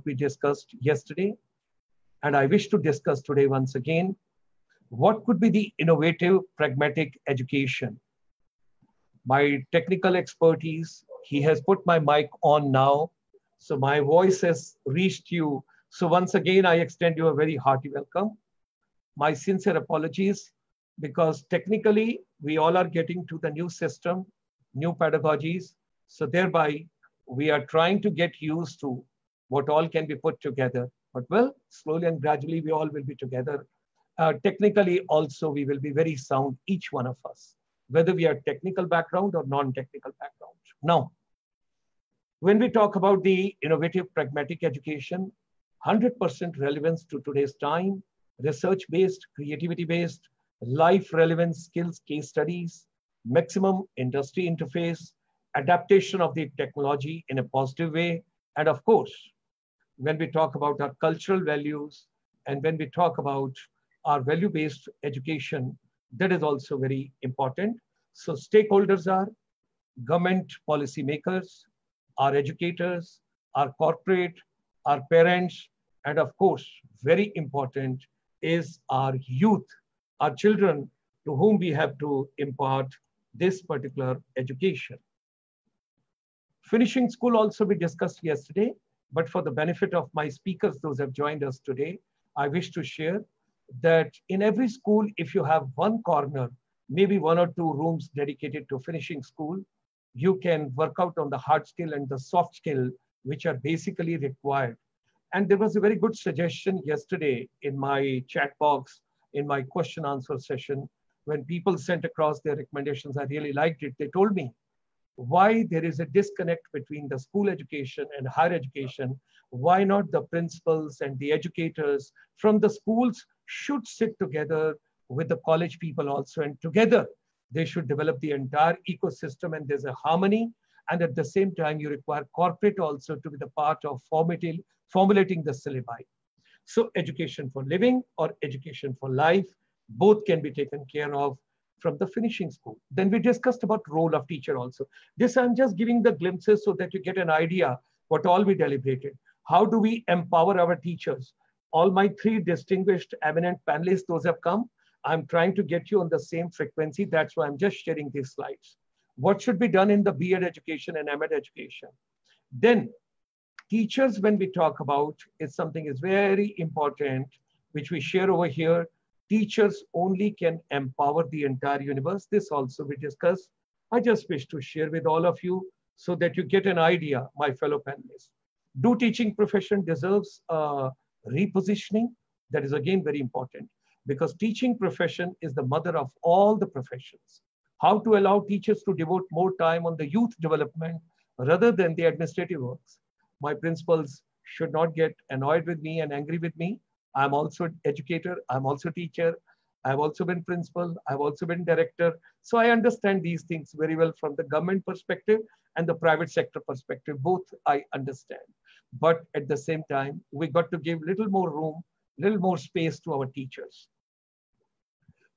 we discussed yesterday, and I wish to discuss today once again, what could be the innovative, pragmatic education? My technical expertise, he has put my mic on now, so my voice has reached you. So once again, I extend you a very hearty welcome. My sincere apologies, because technically we all are getting to the new system, new pedagogies. So thereby we are trying to get used to what all can be put together. But well, slowly and gradually we all will be together. Technically also we will be very sound, each one of us, whether we are technical background or non-technical background. Now, when we talk about the innovative pragmatic education, 100% relevance to today's time, research-based, creativity-based, life relevant skills, case studies, maximum industry interface, adaptation of the technology in a positive way. And of course, when we talk about our cultural values and when we talk about our value-based education, that is also very important. So stakeholders are government policymakers, our educators, our corporate, our parents, and of course, very important is our youth, our children, to whom we have to impart this particular education. Finishing school also we discussed yesterday, but for the benefit of my speakers, those who have joined us today, I wish to share that in every school, if you have one corner, maybe 1 or 2 rooms dedicated to finishing school, you can work out on the hard skill and the soft skill, which are basically required. And there was a very good suggestion yesterday in my chat box, in my question answer session, when people sent across their recommendations. I really liked it. They told me why there is a disconnect between the school education and higher education. Why not the principals and the educators from the schools should sit together with the college people also, and together they should develop the entire ecosystem, and there's a harmony. And at the same time, you require corporate also to be the part of formulating the syllabi. So education for living or education for life, both can be taken care of from the finishing school. Then we discussed about role of teacher also. This I'm just giving the glimpses so that you get an idea what all we deliberated. How do we empower our teachers? All my 3 distinguished eminent panelists, those have come. I'm trying to get you on the same frequency. That's why I'm just sharing these slides. What should be done in the B.Ed education and M.Ed education? Then teachers, when we talk about, is something is very important, which we share over here. Teachers only can empower the entire universe. This also we discussed. I just wish to share with all of you so that you get an idea, my fellow panelists. Do teaching profession deserves repositioning? That is again very important, because teaching profession is the mother of all the professions. How to allow teachers to devote more time on the youth development rather than the administrative works. My principals should not get annoyed with me and angry with me. I'm also an educator, I'm also a teacher, I've also been principal, I've also been director. So I understand these things very well from the government perspective and the private sector perspective, both I understand. But at the same time, we got to give little more room, little more space to our teachers.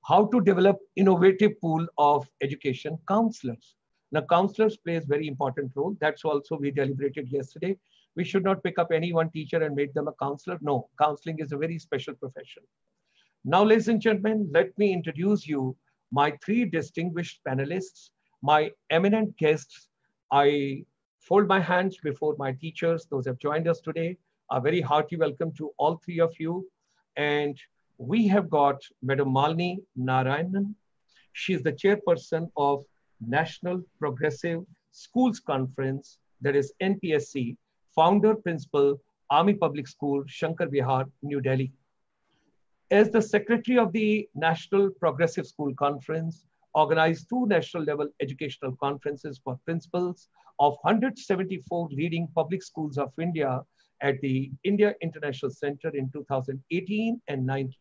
How to develop innovative pool of education counselors. Now, counselors plays very important role. That's also we deliberated yesterday. We should not pick up any one teacher and make them a counselor. No, counseling is a very special profession. Now, ladies and gentlemen, let me introduce you my 3 distinguished panelists, my eminent guests. I fold my hands before my teachers, those who have joined us today. A very hearty welcome to all 3 of you. And we have got Madam Malini Narayanan. She is the chairperson of National Progressive Schools Conference, that is NPSC, founder, principal, Army Public School, Shankar Vihar, New Delhi. As the secretary of the National Progressive School Conference, organized 2 national level educational conferences for principals of 174 leading public schools of India at the India International Center in 2018 and 19.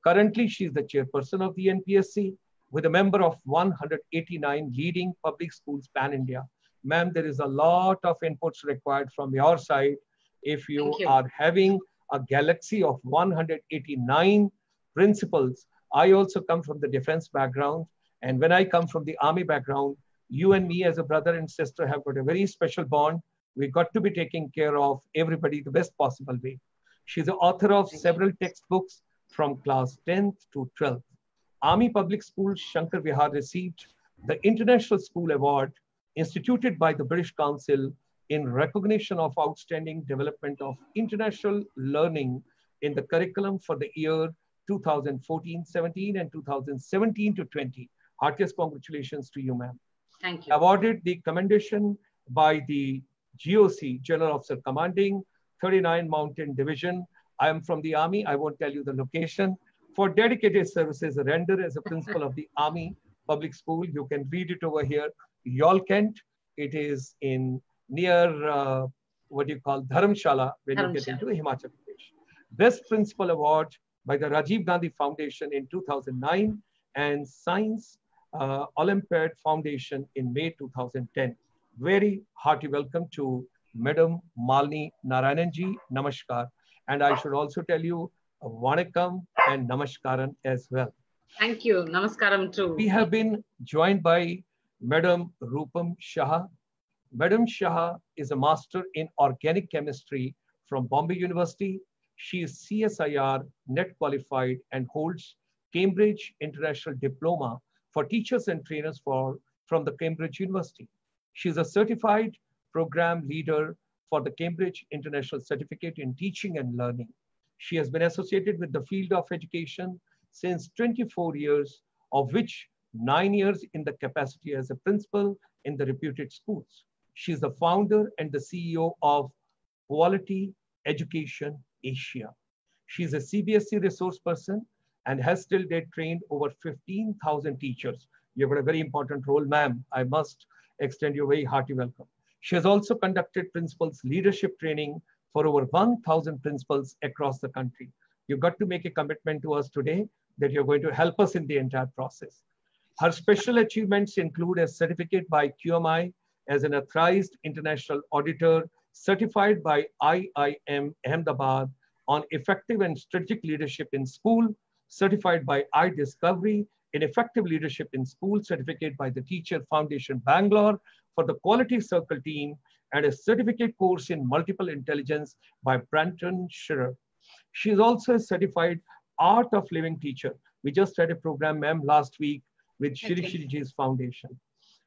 Currently, she is the chairperson of the NPSC with a member of 189 leading public schools pan-India. Ma'am, there is a lot of inputs required from your side. If you are having a galaxy of 189 principals, I also come from the defense background. And when I come from the army background, you and me as a brother and sister have got a very special bond. We got to be taking care of everybody the best possible way. She's the author of several textbooks from class 10th to 12th. Army Public School Shankar Vihar received the International School Award instituted by the British Council in recognition of outstanding development of international learning in the curriculum for the year 2014-17 and 2017-20. Heartiest congratulations to you, ma'am. Thank you. Awarded the commendation by the GOC, General Officer Commanding 39 Mountain Division. I am from the Army. I won't tell you the location. For dedicated services rendered as a principal of the Army Public School. You can read it over here. Yolkent. It is in near what you call Dharamshala when you get into Himachal Pradesh. Best Principal Award by the Rajiv Gandhi Foundation in 2009 and Science Olympiad Foundation in May 2010. Very hearty welcome to Madam Malini Narayananji. Namaskar. And I should also tell you Vanakkam and Namaskaran as well. Thank you. Namaskaram too. We have been joined by Madam Rupam Shah. Madam Shah is a master in organic chemistry from Bombay University. She is CSIR NET qualified and holds Cambridge International Diploma for teachers and trainers from the Cambridge University. She is a certified program leader for the Cambridge International Certificate in Teaching and Learning. She has been associated with the field of education since 24 years, of which 9 years in the capacity as a principal in the reputed schools. She is the founder and the CEO of Quality Education Asia. She is a CBSE resource person and has till date trained over 15,000 teachers. You've got a very important role, ma'am. I must extend you a very hearty welcome. She has also conducted principals leadership training for over 1,000 principals across the country. You've got to make a commitment to us today that you're going to help us in the entire process. Her special achievements include a certificate by QMI as an authorized international auditor, certified by IIM Ahmedabad on effective and strategic leadership in school, certified by iDiscovery in effective leadership in school, certificate by the Teacher Foundation Bangalore for the Quality Circle team, and a certificate course in multiple intelligence by Branton Scherer. She is also a certified Art of Living teacher. We just had a program, ma'am, last week with Shri Shriji's Foundation.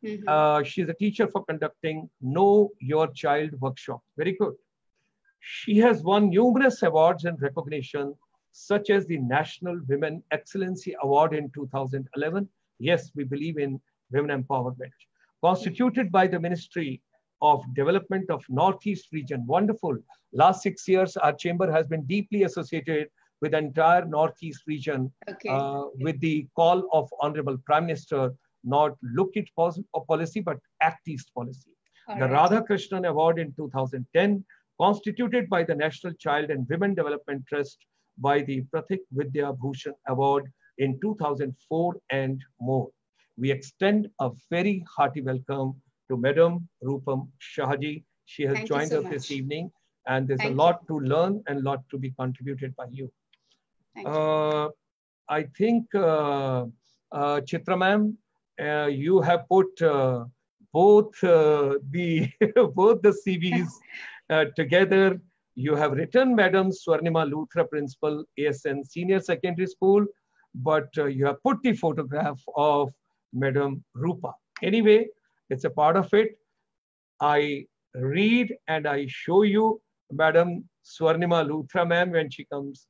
She's a teacher for conducting Know Your Child workshop. Very good. She has won numerous awards and recognition, such as the National Women Excellency Award in 2011. Yes, we believe in women empowerment. Constituted by the Ministry of Development of Northeast region. Wonderful. Last 6 years, our chamber has been deeply associated with the entire Northeast region with the call of Honorable Prime Minister, not look it policy, but act east policy. The Radha Krishnan Award in 2010, constituted by the National Child and Women Development Trust by the Pratik Vidya Bhushan Award in 2004 and more. We extend a very hearty welcome to Madam Rupam Shahji. She has joined us this evening, and there's a lot to learn and a lot to be contributed by you. I think, Chitra ma'am, you have put both the CVs together. You have written Madam Swarnima Luthra, Principal, ASN Senior Secondary School, but you have put the photograph of Madam Rupa. Anyway, it's a part of it. I read and I show you Madam Swarnima Luthra, ma'am, when she comes.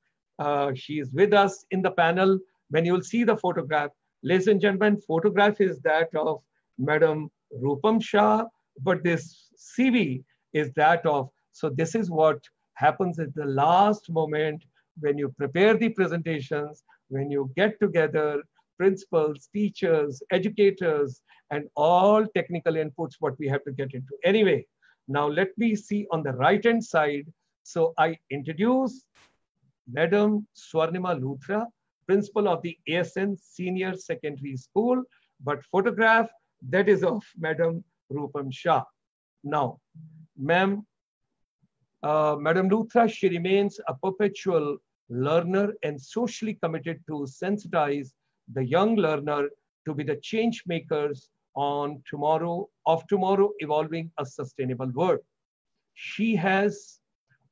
She is with us in the panel. When you'll see the photograph, ladies and gentlemen, photograph is that of Madam Rupam Shah, but this CV is that of, so this is what happens at the last moment when you prepare the presentations, when you get together principals, teachers, educators, and all technical inputs, what we have to get into. Anyway, now let me see on the right-hand side. So I introduce Madam Swarnima Luthra, Principal of the ASN Senior Secondary School, but photograph that is of Madam Rupam Shah. Now, Madam Luthra, she remains a perpetual learner and socially committed to sensitize the young learner to be the change makers of tomorrow, evolving a sustainable world. She has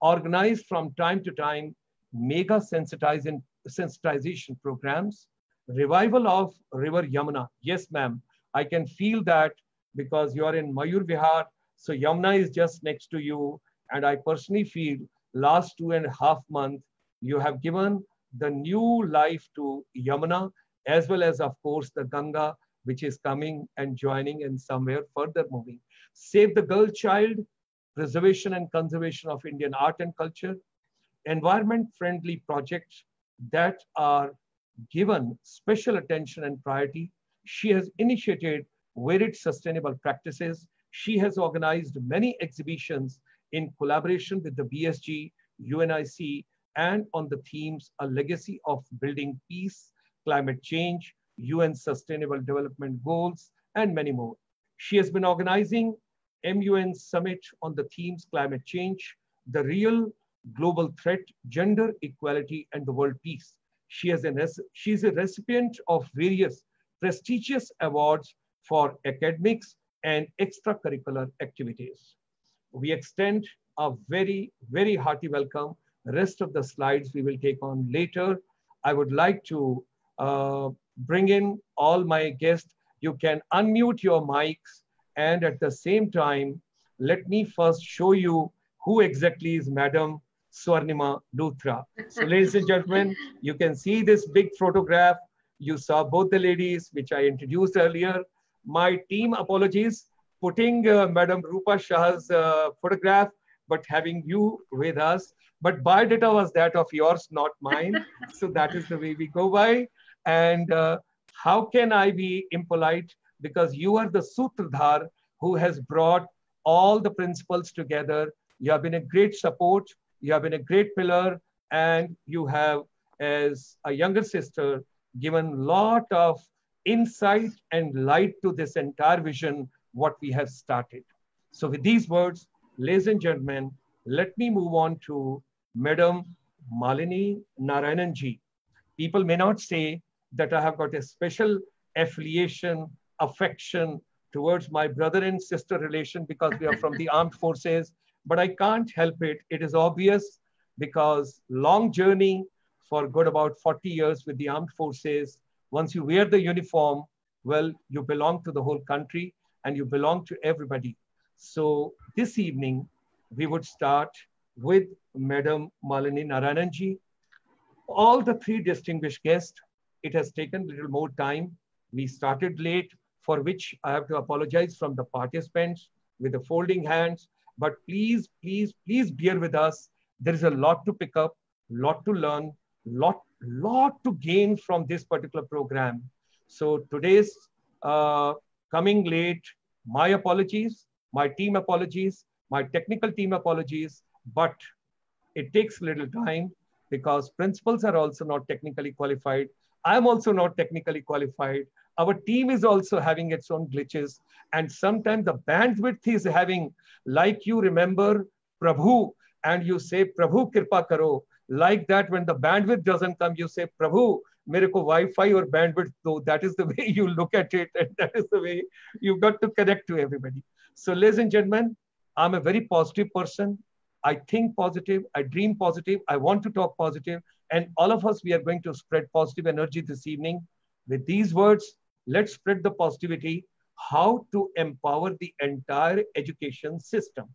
organized from time to time mega sensitization programs, revival of River Yamuna. Yes, ma'am, I can feel that because you are in Mayur Vihar, so Yamuna is just next to you. And I personally feel last 2.5 months, you have given the new life to Yamuna, as well as, of course, the Ganga, which is coming and joining and somewhere further moving. Save the Girl Child, preservation and conservation of Indian art and culture, environment-friendly projects that are given special attention and priority. She has initiated varied sustainable practices. She has organized many exhibitions in collaboration with the BSG, UNIC, and on the themes, a legacy of building peace, climate change, UN Sustainable Development Goals, and many more. She has been organizing MUN Summit on the themes climate change, the real global threat, gender equality, and the world peace. She's a recipient of various prestigious awards for academics and extracurricular activities. We extend a very, very hearty welcome. The rest of the slides we will take on later. I would like to bring in all my guests. You can unmute your mics, and at the same time, let me first show you who exactly is Madam Swarnima Luthra. So ladies and gentlemen, you can see this big photograph. You saw both the ladies, which I introduced earlier. My team apologies putting Madam Rupa Shah's photograph, but having you with us. But biodata was that of yours, not mine. So that is the way we go by. And how can I be impolite? Because you are the Sutradhar who has brought all the principles together. You have been a great support. You have been a great pillar. And you have, as a younger sister, given a lot of insight and light to this entire vision, what we have started. So with these words, ladies and gentlemen, let me move on to Madam Malini Narayanan ji. People may not say that I have got a special affiliation, affection towards my brother and sister relation because we are from the armed forces, but I can't help it. It is obvious because long journey for good about 40 years with the armed forces. Once you wear the uniform, well, you belong to the whole country and you belong to everybody. So this evening, we would start with Madam Malini Narayanan ji. All the three distinguished guests, it has taken a little more time. We started late, for which I have to apologize from the participants with the folding hands. But please, please, please bear with us. There is a lot to pick up, lot to learn, lot to gain from this particular program. So today's coming late, my apologies, my team apologies, my technical team apologies, but it takes a little time because principals are also not technically qualified. I'm also not technically qualified. Our team is also having its own glitches. And sometimes the bandwidth is having, like you remember Prabhu, and you say, Prabhu Kirpa Karo. Like that, when the bandwidth doesn't come, you say, Prabhu, mere ko Wi-Fi or bandwidth do. That is the way you look at it. And that is the way you've got to connect to everybody. So ladies and gentlemen, I'm a very positive person. I think positive, I dream positive, I want to talk positive, and all of us, we are going to spread positive energy this evening. With these words, let's spread the positivity, how to empower the entire education system.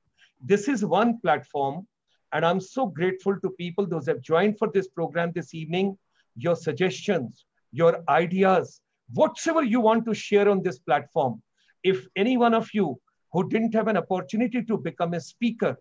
This is one platform, and I'm so grateful to people, those who have joined for this program this evening, your suggestions, your ideas, whatever you want to share on this platform. If any one of you who didn't have an opportunity to become a speaker,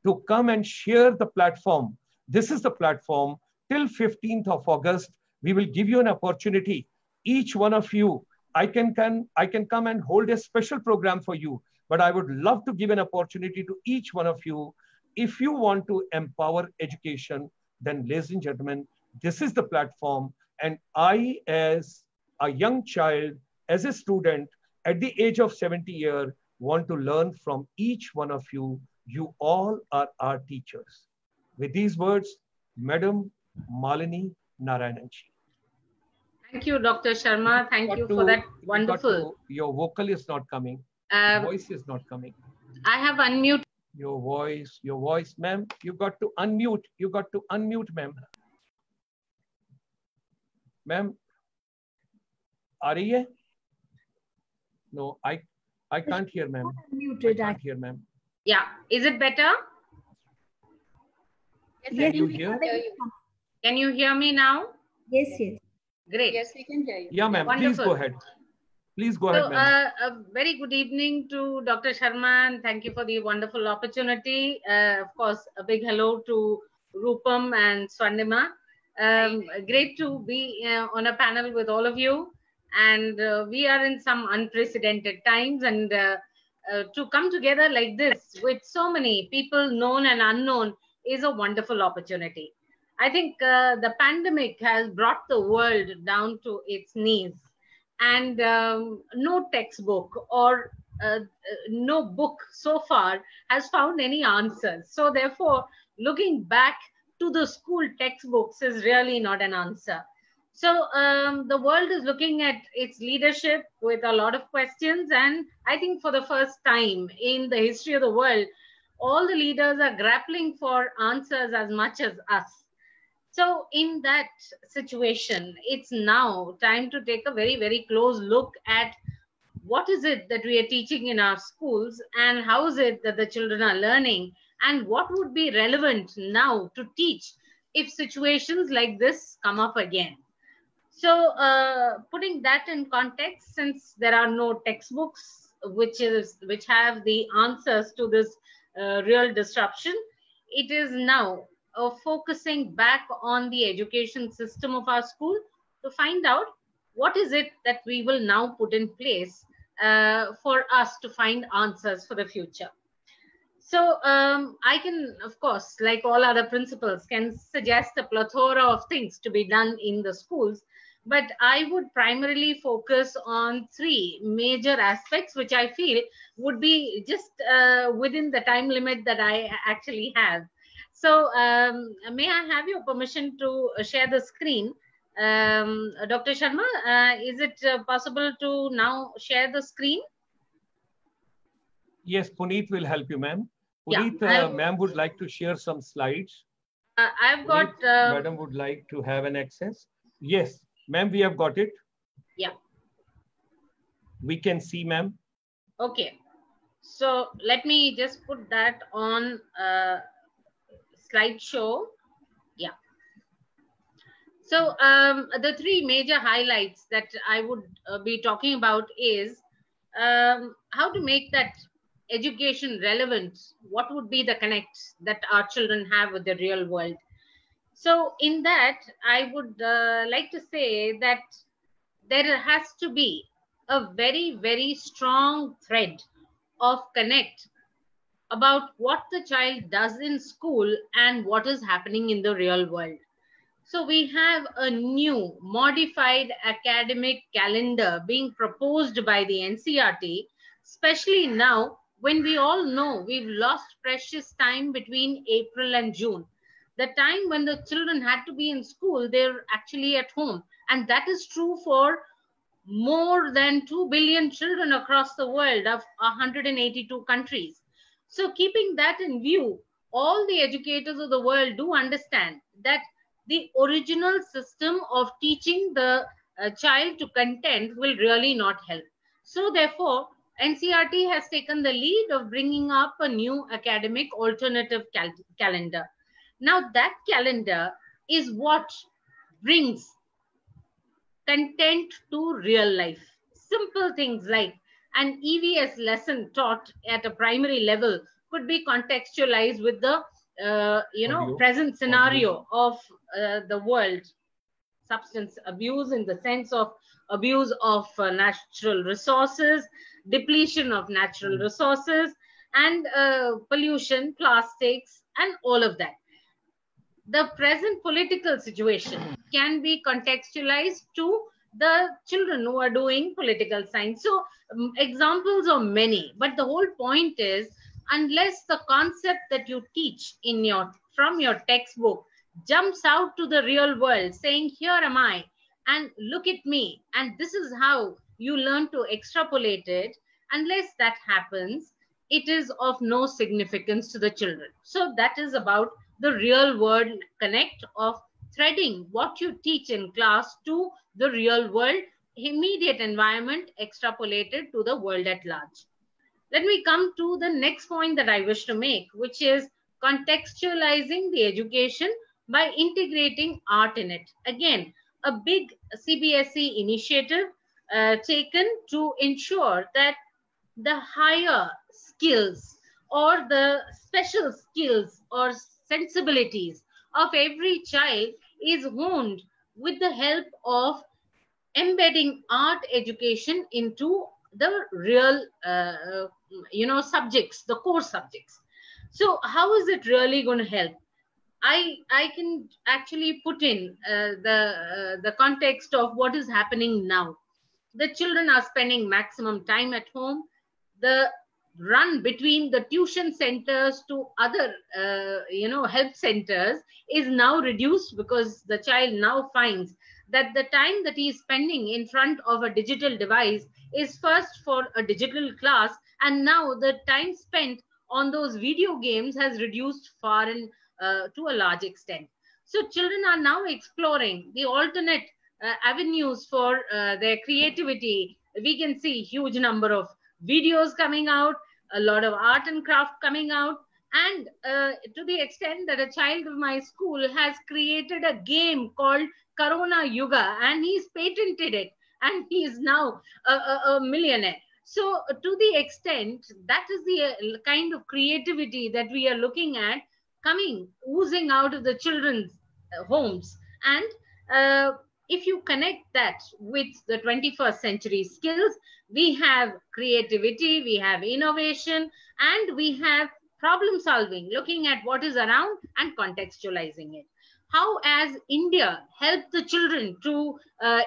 to come and share the platform. This is the platform. Till 15th of August, we will give you an opportunity. Each one of you, I can come and hold a special program for you, but I would love to give an opportunity to each one of you. If you want to empower education, then ladies and gentlemen, this is the platform. And I, as a young child, as a student, at the age of 70 years, want to learn from each one of you. You all are our teachers. With these words, Madam Malini Narayanan ji. Thank you, Dr. Sharma. Thank you for that wonderful. Your vocal is not coming. Voice is not coming. I have unmuted. Your voice, ma'am. You got to unmute. You got to unmute, ma'am. Ma'am, are you? No, I can't hear, ma'am. I can't hear, ma'am. Yeah, is it better? Yes, can you hear? Can you hear me now? Yes, yes. Great. Yes, we can hear you. Yeah, ma'am. Please go ahead. Please go ahead, ma'am. A very good evening to Dr. Sharma, and thank you for the wonderful opportunity. Of course, a big hello to Rupam and Swarnima. Great to be on a panel with all of you. And we are in some unprecedented times, and to come together like this with so many people known and unknown is a wonderful opportunity. I think the pandemic has brought the world down to its knees, and no textbook or no book so far has found any answers. So therefore, looking back to the school textbooks is really not an answer. So the world is looking at its leadership with a lot of questions, and I think for the first time in the history of the world, all the leaders are grappling for answers as much as us. So in that situation, it's now time to take a very, very close look at what is it that we are teaching in our schools, and how is it that the children are learning, and what would be relevant now to teach if situations like this come up again. So putting that in context, since there are no textbooks which have the answers to this real disruption, it is now focusing back on the education system of our school to find out what is it that we will now put in place for us to find answers for the future. So I can, of course, like all other principals, can suggest a plethora of things to be done in the schools, but I would primarily focus on three major aspects, which I feel would be just within the time limit that I actually have. So may I have your permission to share the screen? Dr. Sharma, is it possible to now share the screen? Yes, Puneet will help you, ma'am. Puneet, yeah, ma'am would like to share some slides. I've got... Madam would like to have an access. Yes, ma'am, we have got it. Yeah. We can see, ma'am. Okay. So let me just put that on slideshow. Yeah. So the three major highlights that I would be talking about is how to make that education relevant. What would be the connects that our children have with the real world? So in that, I would like to say that there has to be a very, very strong thread of connect about what the child does in school and what is happening in the real world. So we have a new modified academic calendar being proposed by the NCERT, especially now when we all know we've lost precious time between April and June. The time when the children had to be in school, they're actually at home. And that is true for more than 2 billion children across the world of 182 countries. So keeping that in view, all the educators of the world do understand that the original system of teaching the child to content will really not help. So therefore, NCERT has taken the lead of bringing up a new academic alternative calendar. Now that calendar is what brings content to real life. Simple things like an EVS lesson taught at a primary level could be contextualized with the present scenario of the world. Substance abuse in the sense of abuse of natural resources, depletion of natural resources, and pollution, plastics, and all of that. The present political situation can be contextualized to the children who are doing political science. So examples are many, but the whole point is, unless the concept that you teach from your textbook jumps out to the real world saying, here am I, and look at me, and this is how you learn to extrapolate it, unless that happens, it is of no significance to the children. So that is about the real world connect of threading what you teach in class to the real world, immediate environment extrapolated to the world at large. Let me come to the next point that I wish to make, which is contextualizing the education by integrating art in it. Again, a big CBSE initiative taken to ensure that the higher skills or the special skills or sensibilities of every child is honed with the help of embedding art education into the real subjects, the core subjects. So how is it really going to help? I can actually put in the context of what is happening now. The children are spending maximum time at home. The run between the tuition centers to other help centers is now reduced, because the child now finds that the time that he is spending in front of a digital device is first for a digital class, and now the time spent on those video games has reduced far and to a large extent. So children are now exploring the alternate avenues for their creativity. We can see huge number of videos coming out, a lot of art and craft coming out, and to the extent that a child of my school has created a game called Corona Yuga, and he's patented it, and he is now a millionaire. So to the extent, that is the kind of creativity that we are looking at coming, oozing out of the children's homes. And if you connect that with the 21st century skills, we have creativity, we have innovation, and we have problem solving, looking at what is around and contextualizing it. How has India helped the children to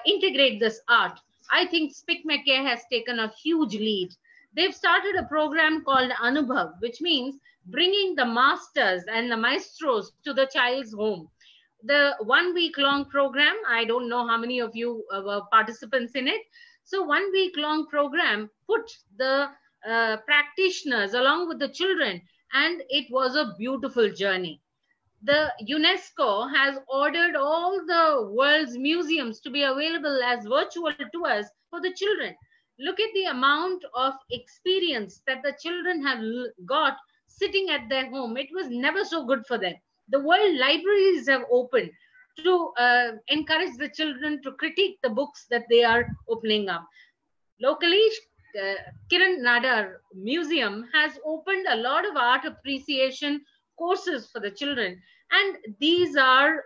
integrate this art? I think SPIC-McKay has taken a huge lead. They've started a program called Anubhav, which means bringing the masters and the maestros to the child's home. The 1 week long program, I don't know how many of you were participants in it. So 1 week long program put the practitioners along with the children, and it was a beautiful journey. The UNESCO has ordered all the world's museums to be available as virtual tours for the children. Look at the amount of experience that the children have got sitting at their home. It was never so good for them. The world libraries have opened to encourage the children to critique the books that they are opening up. Locally, Kiran Nadar Museum has opened a lot of art appreciation courses for the children. And these are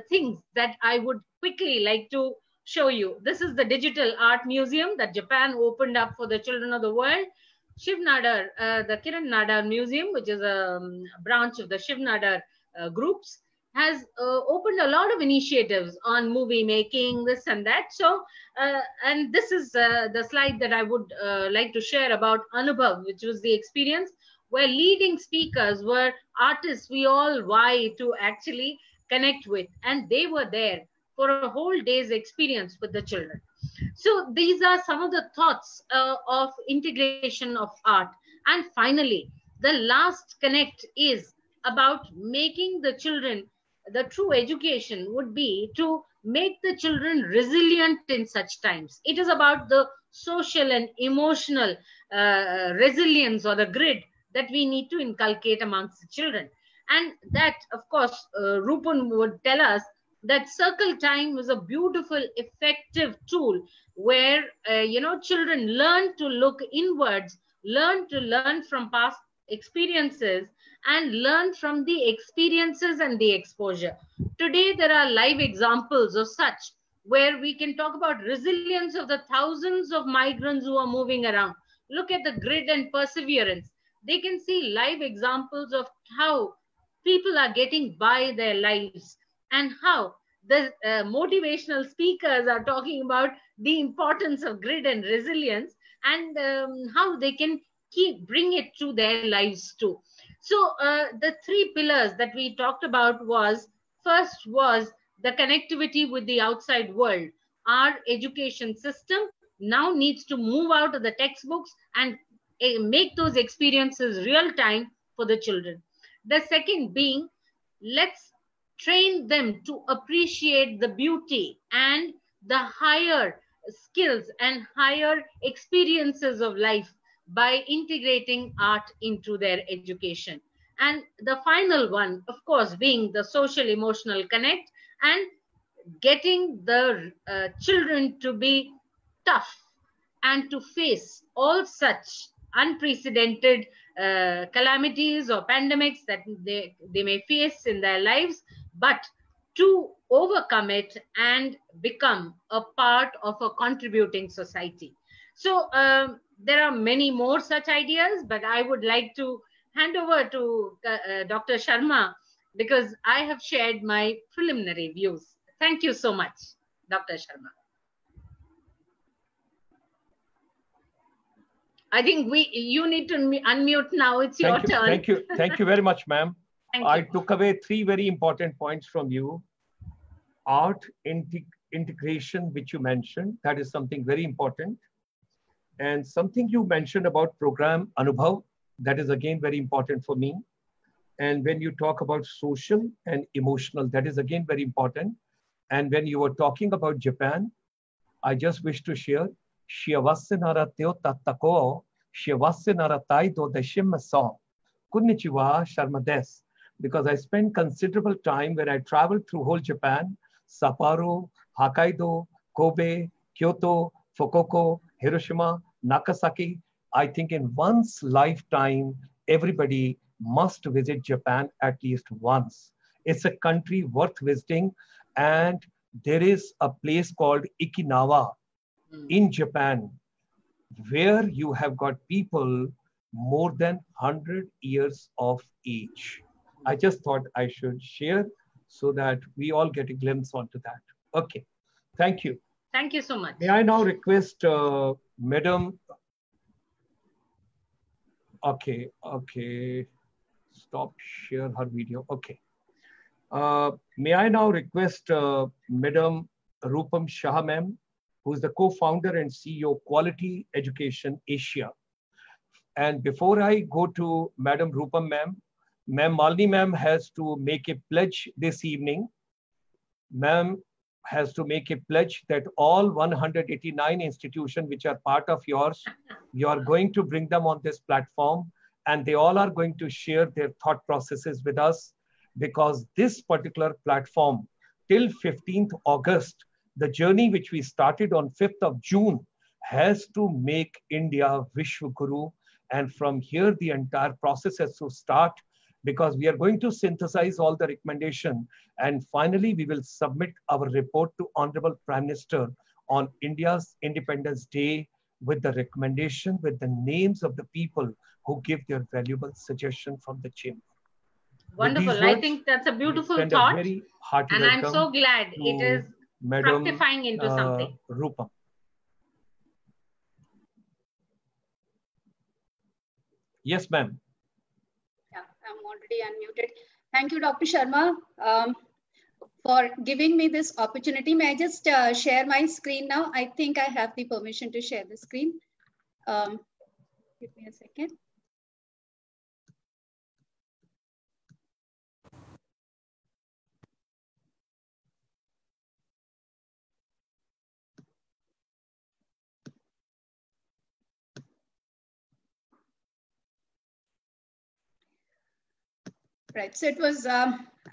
things that I would quickly like to show you. This is the Digital Art Museum that Japan opened up for the children of the world. Shiv Nadar, the Kiran Nadar Museum, which is a branch of the Shiv Nadar groups, has opened a lot of initiatives on movie making, this and that. So, and this is the slide that I would like to share about Anubhav, which was the experience where leading speakers were artists we all vie to actually connect with. And they were there for a whole day's experience with the children. So these are some of the thoughts of integration of art. And finally, the last connect is about making the children, the true education would be to make the children resilient in such times. It is about the social and emotional resilience or the grit that we need to inculcate amongst the children. And that, of course, Rupam would tell us that circle time was a beautiful, effective tool where, children learn to look inwards, learn to learn from past experiences, and learn from the experiences and the exposure. Today, there are live examples of such where we can talk about resilience of the thousands of migrants who are moving around. Look at the grit and perseverance. They can see live examples of how people are getting by their lives, and how the motivational speakers are talking about the importance of grit and resilience, and how they can bring it to their lives too. So the three pillars that we talked about was, first was the connectivity with the outside world. Our education system now needs to move out of the textbooks and make those experiences real time for the children. The second being, let's train them to appreciate the beauty and the higher skills and higher experiences of life by integrating art into their education. And the final one, of course, being the social emotional connect and getting the children to be tough and to face all such unprecedented calamities or pandemics that they may face in their lives, but to overcome it and become a part of a contributing society. So there are many more such ideas, but I would like to hand over to Dr. Sharma, because I have shared my preliminary views. Thank you so much, Dr. Sharma. I think you need to unmute now. It's your turn. Thank you very much, ma'am. I took away 3 very important points from you. Art integration, which you mentioned, that is something very important. And something you mentioned about program Anubhav, that is again very important for me. And when you talk about social and emotional, that is again very important. And when you were talking about Japan, I just wish to share, Shiawase teo tatako, Shiawase taido deshim so, Konnichiwa Sharma des. Because I spent considerable time when I traveled through whole Japan, Sapporo, Hokkaido, Kobe, Kyoto, Fukuoka, Hiroshima, Nagasaki. I think in one's lifetime, everybody must visit Japan at least once. It's a country worth visiting. And there is a place called Okinawa in Japan, where you have got people more than 100 years of age. I just thought I should share so that we all get a glimpse onto that. Okay, thank you. Thank you so much. May I now request Madam, okay, stop share her video, okay. May I now request Madam Rupam Shah ma'am, who is the co-founder and CEO Quality Education Asia. And before I go to Madam Rupam ma'am, Ma'am Malini ma'am has to make a pledge this evening. Ma'am has to make a pledge that all 189 institutions which are part of yours, you are going to bring them on this platform, and they all are going to share their thought processes with us, because this particular platform till 15th August, the journey which we started on 5th of June has to make India Vishwa Guru. And from here, the entire process has to start, because we are going to synthesize all the recommendation. And finally, we will submit our report to Honorable Prime Minister on India's Independence Day with the recommendation, with the names of the people who give their valuable suggestion from the chamber. Wonderful. I think that's a beautiful thought. Very hearty and I'm so glad it is fructifying into something. Rupam. Yes, ma'am. Yeah, I'm already unmuted. Thank you, Dr. Sharma, for giving me this opportunity. May I just share my screen now? I think I have the permission to share the screen. Give me a second. Right. So it was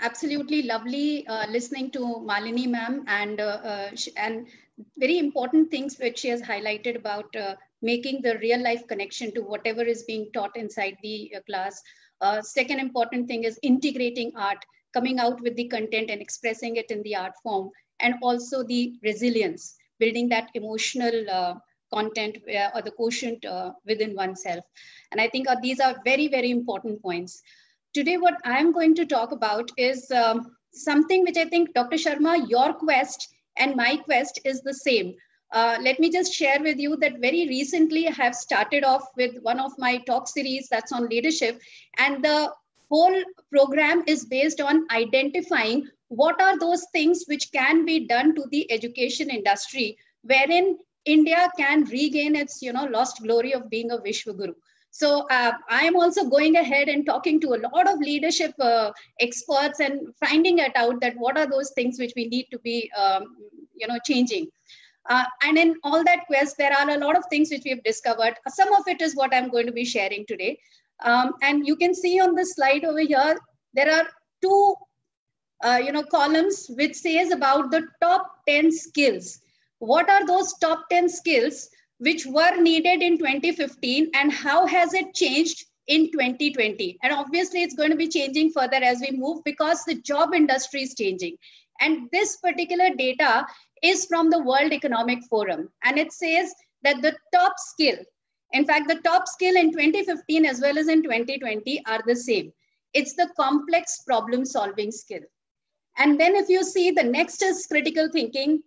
absolutely lovely listening to Malini ma'am and very important things which she has highlighted about making the real life connection to whatever is being taught inside the class. Second important thing is integrating art, coming out with the content and expressing it in the art form, and also the resilience, building that emotional content or the quotient within oneself. And I think these are very, very important points. Today, what I'm going to talk about is something which I think, Dr. Sharma, your quest and my quest is the same. Let me just share with you that very recently I have started off with one of my talk series that's on leadership. And the whole program is based on identifying what are those things which can be done to the education industry, wherein India can regain its lost glory of being a Vishwa Guru. So I am also going ahead and talking to a lot of leadership experts and finding it out that what are those things which we need to be, changing. And in all that quest, there are a lot of things which we have discovered. Some of it is what I'm going to be sharing today. And you can see on the slide over here, there are two columns which says about the top 10 skills. What are those top 10 skills which were needed in 2015 and how has it changed in 2020? And obviously it's going to be changing further as we move because the job industry is changing. And this particular data is from the World Economic Forum. And it says that the top skill, in fact, the top skill in 2015 as well as in 2020 are the same. It's the complex problem solving skill. And then if you see, the next is critical thinking,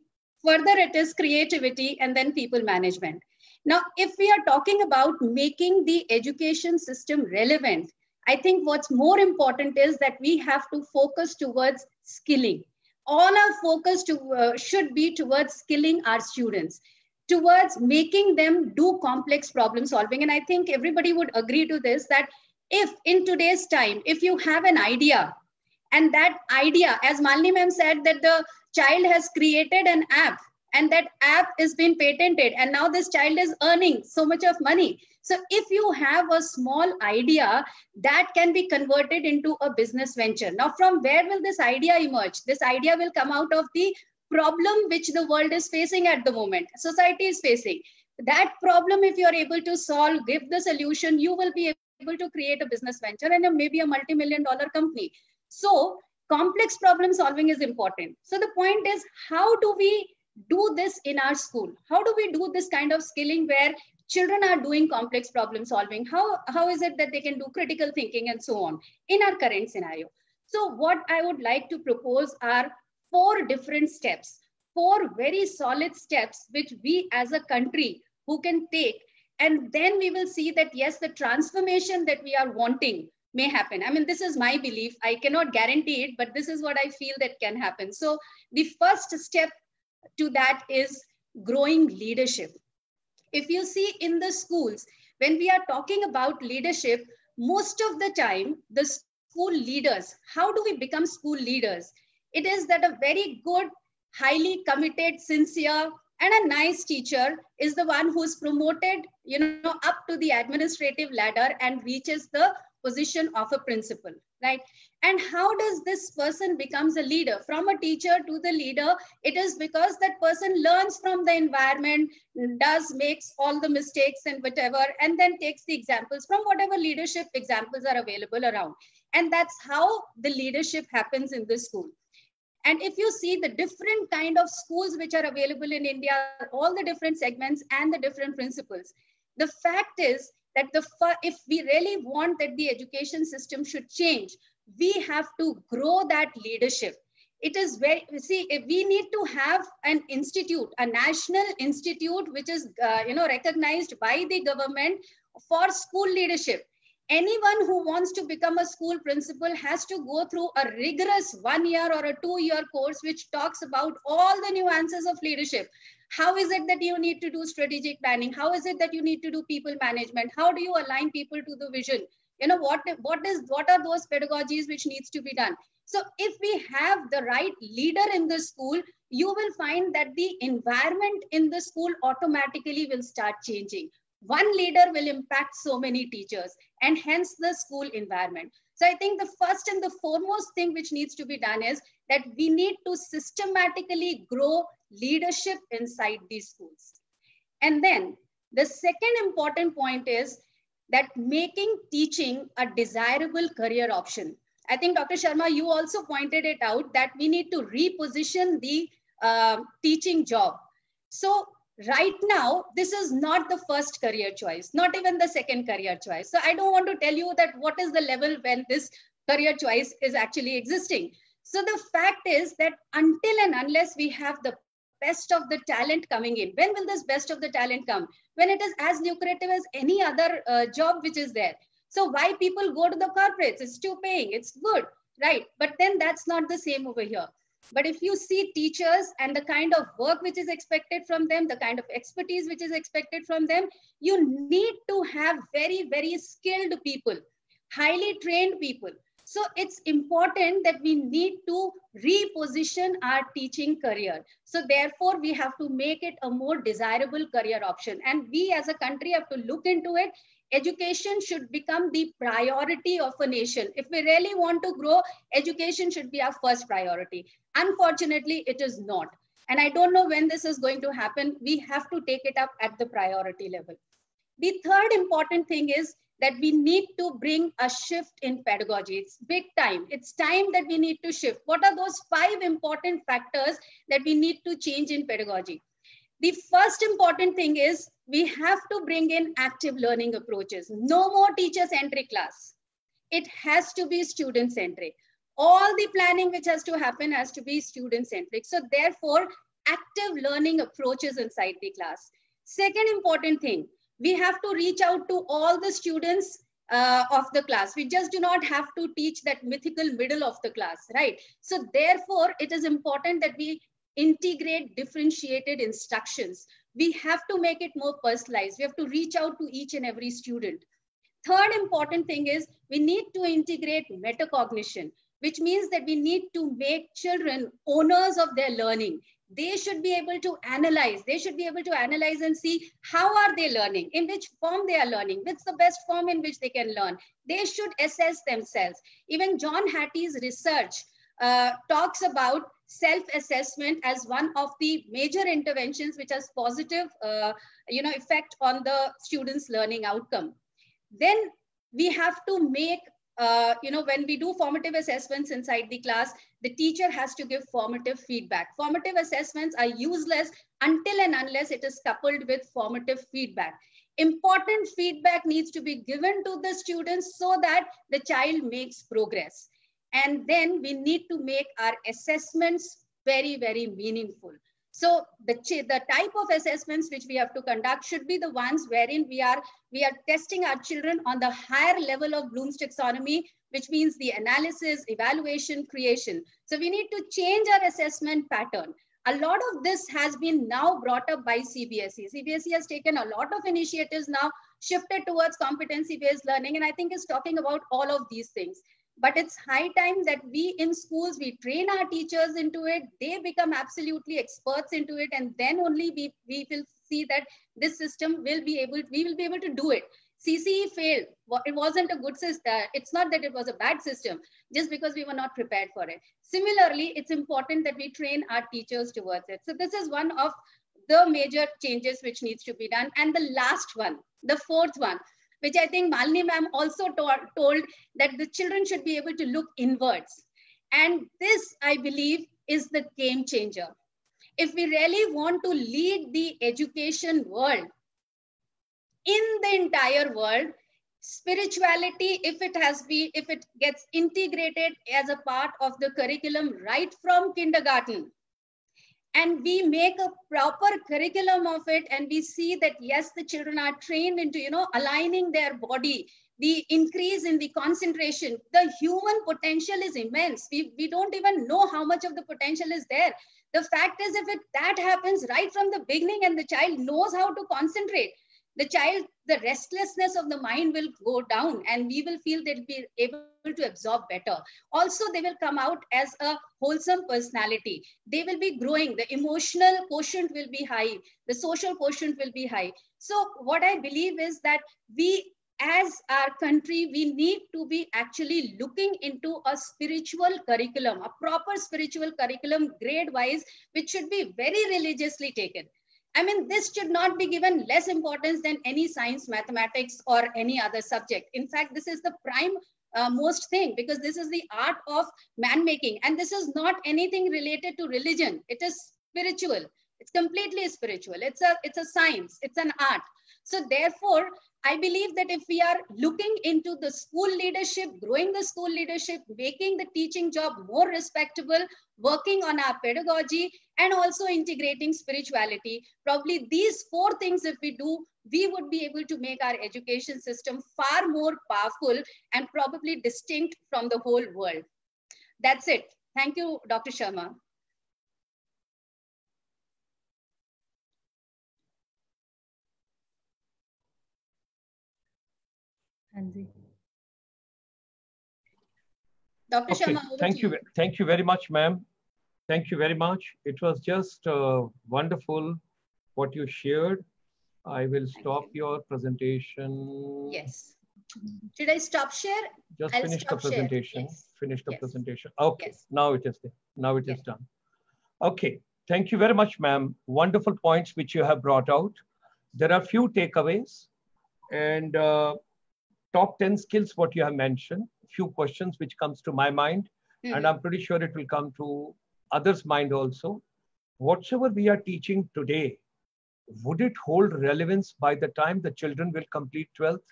further it is creativity, and then people management. Now, if we are talking about making the education system relevant, I think what's more important is that we have to focus towards skilling. All our focus should be towards skilling our students, towards making them do complex problem solving. And I think everybody would agree to this, that if in today's time, if you have an idea, and that idea, as Malini ma'am said, that the child has created an app and that app is being patented and now this child is earning so much of money. So if you have a small idea, that can be converted into a business venture. Now, from where will this idea emerge? This idea will come out of the problem which the world is facing at the moment, society is facing. That problem, if you're able to solve, give the solution, you will be able to create a business venture and maybe a multi-million-dollar company. So complex problem solving is important. So the point is, how do we do this in our school? How do we do this kind of skilling where children are doing complex problem solving? How is it that they can do critical thinking and so on in our current scenario? So what I would like to propose are 4 different steps, 4 very solid steps, which we as a country who can take. And then we will see that, yes, the transformation that we are wanting may happen. I mean, this is my belief. I cannot guarantee it, but this is what I feel that can happen. So the first step to that is growing leadership. If you see in the schools, when we are talking about leadership, most of the time, the school leaders, how do we become school leaders? It is that a very good, highly committed, sincere, and a nice teacher is the one who's promoted, up to the administrative ladder and reaches the position of a principal, right? And how does this person becomes a leader? From a teacher to the leader, it is because that person learns from the environment, makes all the mistakes and whatever, and then takes the examples from whatever leadership examples are available around. And that's how the leadership happens in the school. And if you see the different kind of schools which are available in India, all the different segments and the different principles, the fact is that if we really want that the education system should change, we have to grow that leadership. It is we need to have an institute, a national institute, which is recognized by the government for school leadership. Anyone who wants to become a school principal has to go through a rigorous 1 year or a 2-year course, which talks about all the nuances of leadership. How is it that you need to do strategic planning? How is it that you need to do people management? How do you align people to the vision? What are those pedagogies which needs to be done? So if we have the right leader in the school, you will find that the environment in the school automatically will start changing. One leader will impact so many teachers and hence the school environment. So I think the first and the foremost thing which needs to be done is that we need to systematically grow leadership inside these schools. And then the second important point is that making teaching a desirable career option. I think Dr. Sharma, you also pointed it out that we need to reposition the teaching job. So right now, this is not the first career choice, not even the second career choice. So I don't want to tell you that what is the level when this career choice is actually existing. So the fact is that until and unless we have the best of the talent coming in, when will this best of the talent come? When it is as lucrative as any other job which is there. So why people go to the corporates? It's too paying, it's good, right? But then that's not the same over here. But if you see teachers and the kind of work which is expected from them, the kind of expertise which is expected from them, you need to have very, very skilled people, highly trained people. So it's important that we need to reposition our teaching career. So therefore, we have to make it a more desirable career option. And we as a country have to look into it. Education should become the priority of a nation. If we really want to grow, education should be our first priority. Unfortunately, it is not. And I don't know when this is going to happen. We have to take it up at the priority level. The third important thing is that we need to bring a shift in pedagogy. It's big time. It's time that we need to shift. What are those 5 important factors that we need to change in pedagogy? The first important thing is we have to bring in active learning approaches. No more teacher-centric class. It has to be student-centric. All the planning which has to happen has to be student-centric. So therefore, active learning approaches inside the class. Second important thing, we have to reach out to all the students of the class. We just do not have to teach that mythical middle of the class, right? So therefore, it is important that we integrate differentiated instructions. We have to make it more personalized. We have to reach out to each and every student. Third important thing is we need to integrate metacognition, which means that we need to make children owners of their learning. They should be able to analyze. They should be able to analyze and see how are they learning, in which form they are learning, what's the best form in which they can learn. They should assess themselves. Even John Hattie's research talks about self-assessment as one of the major interventions which has positive effect on the students' learning outcome. Then we have to make when we do formative assessments inside the class, the teacher has to give formative feedback. Formative assessments are useless until and unless it is coupled with formative feedback. Important feedback needs to be given to the students so that the child makes progress. And then we need to make our assessments very, very meaningful. So the type of assessments which we have to conduct should be the ones wherein we are testing our children on the higher level of Bloom's taxonomy, which means the analysis, evaluation, creation. So we need to change our assessment pattern. A lot of this has been now brought up by CBSE. CBSE has taken a lot of initiatives now, shifted towards competency-based learning, and I think is talking about all of these things. But it's high time that we in schools, we train our teachers into it. They become absolutely experts into it. And then only we will see that this system we will be able to do it. CCE failed. It wasn't a good system. It's not that it was a bad system, just because we were not prepared for it. Similarly, it's important that we train our teachers towards it. So this is one of the major changes which needs to be done. And the last one, the fourth one, which I think Malini ma'am also told that the children should be able to look inwards. And this, I believe, is the game changer. If we really want to lead the education world, in the entire world, spirituality, if it gets integrated as a part of the curriculum right from kindergarten, and we make a proper curriculum of it, and we see that, yes, the children are trained into, aligning their body, the increase in the concentration, the human potential is immense. We don't even know how much of the potential is there. The fact is, if that happens right from the beginning and the child knows how to concentrate, the restlessness of the mind will go down, and we will feel they'll be able to absorb better. Also, they will come out as a wholesome personality. They will be growing. The emotional quotient will be high. The social quotient will be high. So what I believe is that we, as our country, we need to be actually looking into a spiritual curriculum, a proper spiritual curriculum grade-wise, which should be very religiously taken. I mean, this should not be given less importance than any science, mathematics, or any other subject. In fact, this is the prime most thing, because this is the art of man-making. And this is not anything related to religion. It is spiritual. It's completely spiritual. It's a science. It's an art. So therefore, I believe that if we are looking into the school leadership, growing the school leadership, making the teaching job more respectable, working on our pedagogy, and also integrating spirituality, probably these 4 things, if we do, we would be able to make our education system far more powerful and probably distinct from the whole world. That's it. Thank you, Dr. Sharma. Dr. Okay, Sharma, over to you. thank you very much, ma'am. Thank you very much. It was just wonderful what you shared. I will stop your presentation. Yes. Should I stop share? Just finish the presentation. Yes. Finish the Yes. presentation. Okay, Yes. now it is there. Now it is Yes. done. Okay, thank you very much, ma'am. Wonderful points which you have brought out. There are few takeaways and top 10 skills what you have mentioned. Few questions which comes to my mind, and I'm pretty sure it will come to others' mind also. Whatever we are teaching today, would it hold relevance by the time the children will complete 12th?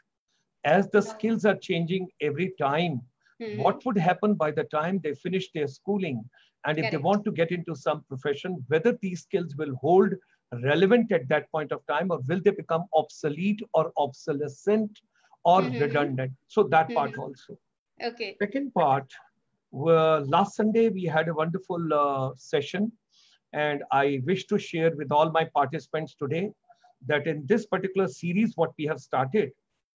As the skills are changing every time, what would happen by the time they finish their schooling? And if they want to get into some profession, whether these skills will hold relevant at that point of time, or will they become obsolete or obsolescent or redundant? So that part also. Okay. Second part, last Sunday we had a wonderful session, and I wish to share with all my participants today that in this particular series, what we have started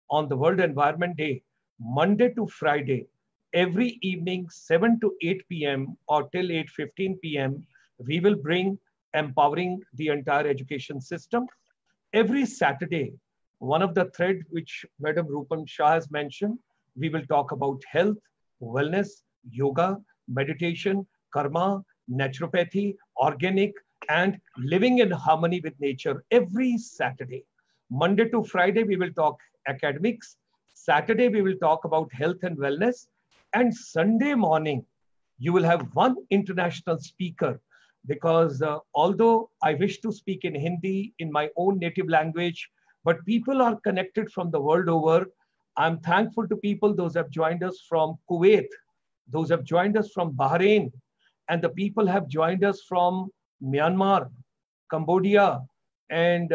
on the World Environment Day, Monday to Friday, every evening, 7 to 8 p.m. or till 8:15 p.m., we will bring empowering the entire education system. Every Saturday, one of the thread which Madam Rupam Shah has mentioned, we will talk about health, wellness, yoga, meditation, karma, naturopathy, organic, and living in harmony with nature every Saturday. Monday to Friday, we will talk academics. Saturday, we will talk about health and wellness. And Sunday morning, you will have one international speaker, because although I wish to speak in Hindi, in my own native language, but people are connected from the world over. I'm thankful to people, those have joined us from Kuwait, those have joined us from Bahrain, and the people have joined us from Myanmar, Cambodia, and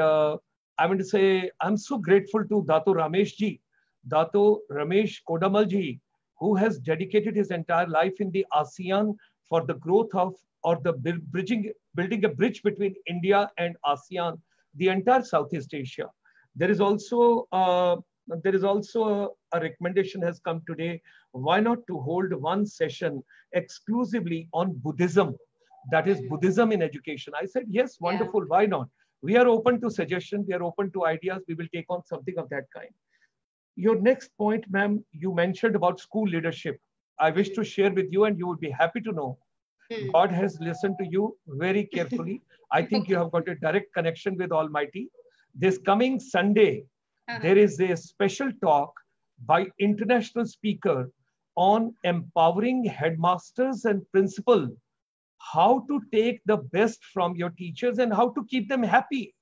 I want to say I'm so grateful to Dato Ramesh ji, Dato Ramesh Kodamal ji, who has dedicated his entire life in the ASEAN for the growth of, or the building a bridge between India and ASEAN, the entire Southeast Asia. There is also a recommendation has come today. Why not to hold one session exclusively on Buddhism? That is Buddhism in education. I said, yes, wonderful. Yeah. Why not? We are open to suggestions. We are open to ideas. We will take on something of that kind. Your next point, ma'am, you mentioned about school leadership. I wish to share with you, and you would be happy to know. God has listened to you very carefully. I think you have got a direct connection with Almighty. This coming Sunday, there is a special talk by international speaker on empowering headmasters and principal, how to take the best from your teachers and how to keep them happy.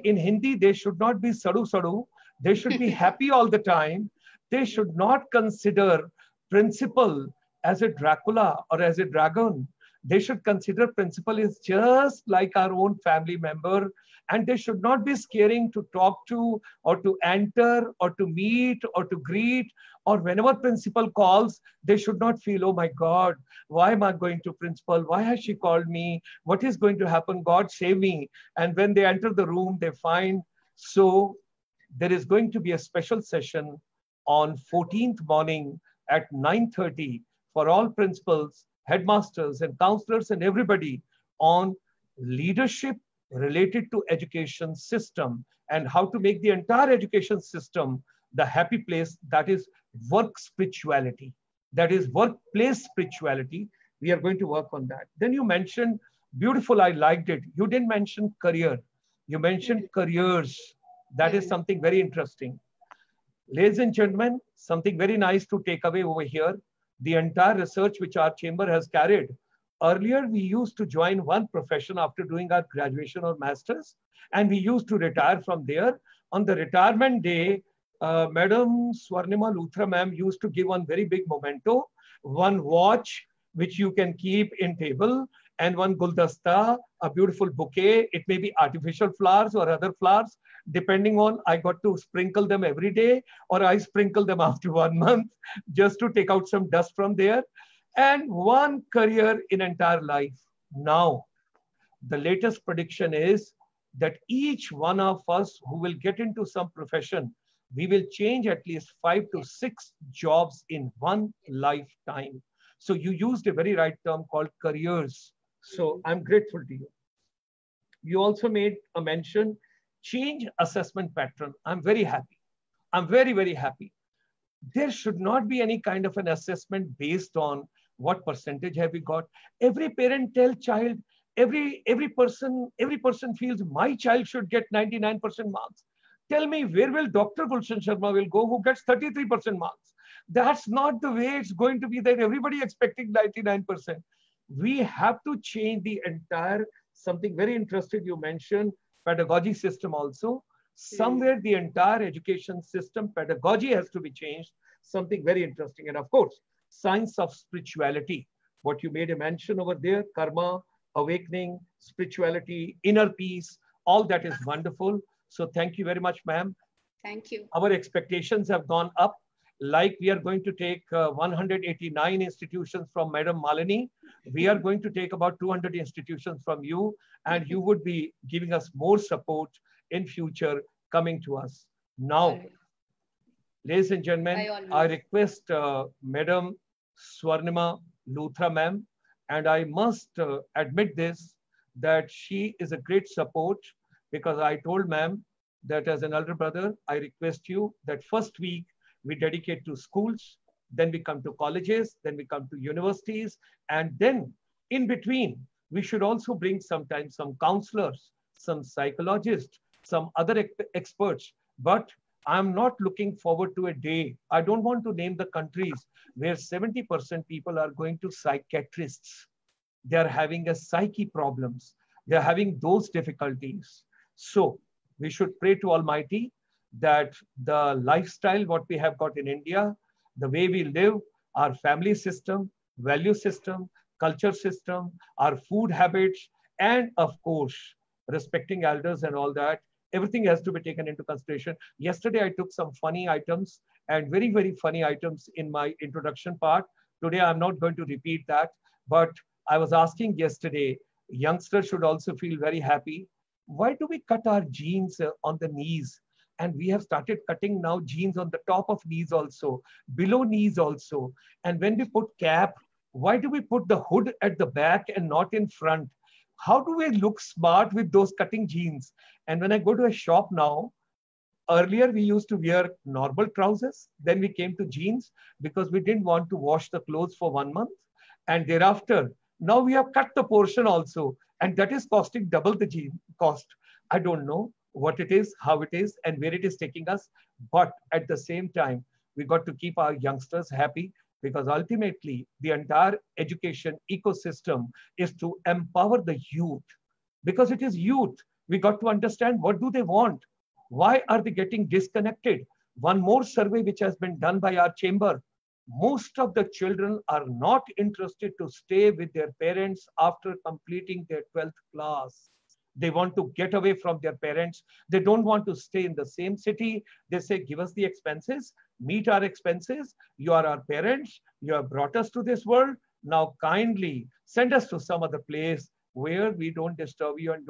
In Hindi, they should not be sadu sadu. They should be happy all the time. They should not consider principal as a Dracula or as a dragon. They should consider principal is just like our own family member, and they should not be scaring to talk to or to enter or to meet or to greet, or whenever principal calls, they should not feel, oh my God, why am I going to principal? Why has she called me? What is going to happen? God save me. And when they enter the room, they find. So there is going to be a special session on 14th morning at 9:30 for all principals, headmasters and counselors and everybody on leadership related to education system and how to make the entire education system the happy place. That is work spirituality. That is workplace spirituality. We are going to work on that. Then you mentioned, beautiful, I liked it. You didn't mention career. You mentioned careers. That is something very interesting. Ladies and gentlemen, something very nice to take away over here. The entire research which our chamber has carried. Earlier, we used to join one profession after doing our graduation or master's, and we used to retire from there. On the retirement day, Madam Swarnima Luthra ma'am used to give one very big memento, one watch which you can keep in table, and one guldasta, a beautiful bouquet. It may be artificial flowers or other flowers, depending on, I got to sprinkle them every day, or I sprinkle them after 1 month just to take out some dust from there. And one career in entire life. Now, the latest prediction is that each one of us who will get into some profession we will change at least 5 to 6 jobs in one lifetime. So you used a very right term called careers. So I'm grateful to you. You also made a mention, change assessment pattern. I'm very happy. I'm very, very happy. There should not be any kind of an assessment based on what percentage have we got. Every parent tell child, every person feels my child should get 99% marks. Tell me, where will Dr. Gulshan Sharma will go who gets 33% marks? That's not the way it's going to be, that everybody expecting 99%. We have to change the entire, something very interesting you mentioned, pedagogy system also. Somewhere the entire education system, pedagogy has to be changed, something very interesting. And of course, science of spirituality, what you made a mention over there, karma, awakening, spirituality, inner peace, all that is wonderful. So thank you very much, ma'am. Thank you. Our expectations have gone up. Like we are going to take 189 institutions from Madam Malini. We are going to take about 200 institutions from you, and you would be giving us more support in future coming to us. Now, ladies and gentlemen, I request Madam Swarnima Luthra ma'am, and I must admit this, that she is a great support, because I told ma'am that as an elder brother, I request you that first week we dedicate to schools, then we come to colleges, then we come to universities, and then in between, we should also bring sometimes some counselors, some psychologists, some other experts. But I'm not looking forward to a day, I don't want to name the countries, where 70% people are going to psychiatrists. They are having a psyche problems. They are having those difficulties. So we should pray to Almighty that the lifestyle, what we have got in India, the way we live, our family system, value system, culture system, our food habits, and of course, respecting elders and all that, everything has to be taken into consideration. Yesterday, I took some funny items and very, very funny items in my introduction part. Today, I'm not going to repeat that, but I was asking yesterday, youngsters should also feel very happy. Why do we cut our jeans on the knees? And we have started cutting now jeans on the top of knees also, below knees also. And when we put cap, why do we put the hood at the back and not in front? How do we look smart with those cutting jeans? And when I go to a shop now, earlier we used to wear normal trousers. Then we came to jeans because we didn't want to wash the clothes for 1 month. And thereafter, now we have cut the portion also. And that is costing double the jean cost. I don't know what it is, how it is, and where it is taking us. But at the same time, we got to keep our youngsters happy, because ultimately the entire education ecosystem is to empower the youth. Because it is youth. We got to understand, what do they want? Why are they getting disconnected? One more survey which has been done by our chamber. Most of the children are not interested to stay with their parents after completing their 12th class. They want to get away from their parents. They don't want to stay in the same city. They say, give us the expenses, meet our expenses. You are our parents. You have brought us to this world. Now kindly send us to some other place where we don't disturb you and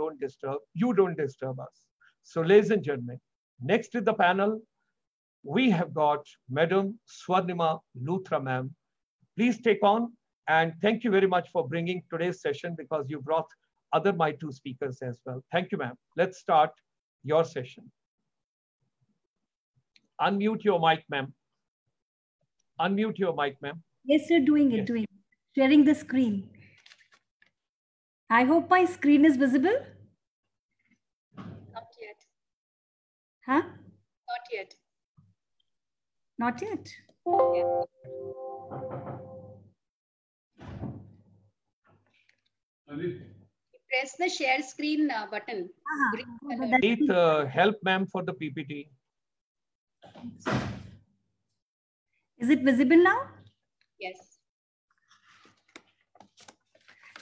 you don't disturb us. So ladies and gentlemen, next in the panel, we have got Madam Swarnima Luthra ma'am. Please take on, and thank you very much for bringing today's session, because you brought my two speakers as well. Thank you, ma'am. Let's start your session. Unmute your mic, ma'am. Unmute your mic, ma'am. Yes, sir, doing it, doing it. Sharing the screen. I hope my screen is visible. Not yet. Huh? Not yet. Not yet. Yeah. Press the share screen button. Need help, ma'am, for the PPT. Is it visible now? Yes.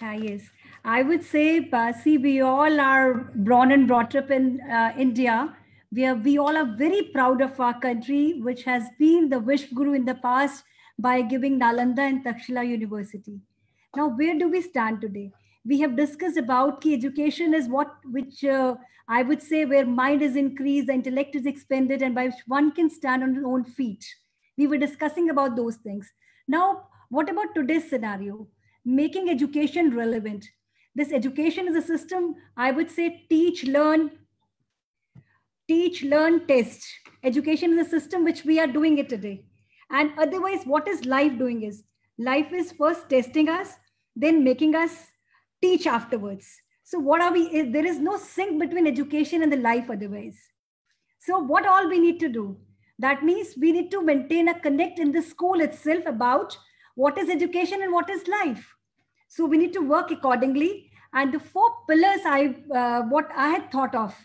Yes. I would say, see, we all are born and brought up in India. We all are very proud of our country, which has been the Vishwa Guru in the past by giving Nalanda and Takshila University. Now, where do we stand today? We have discussed about key education is which I would say where mind is increased, the intellect is expanded, and by which one can stand on his own feet. We were discussing about those things. Now, what about today's scenario? Making education relevant. This education is a system, I would say, teach, learn, test. Education is a system which we are doing it today. And otherwise, what is life doing is, life is first testing us, then making us teach afterwards. So what are we, there is no sync between education and the life otherwise. So what all we need to do? That means we need to maintain a connect in the school itself about what is education and what is life. So we need to work accordingly. And the 4 pillars what I had thought of,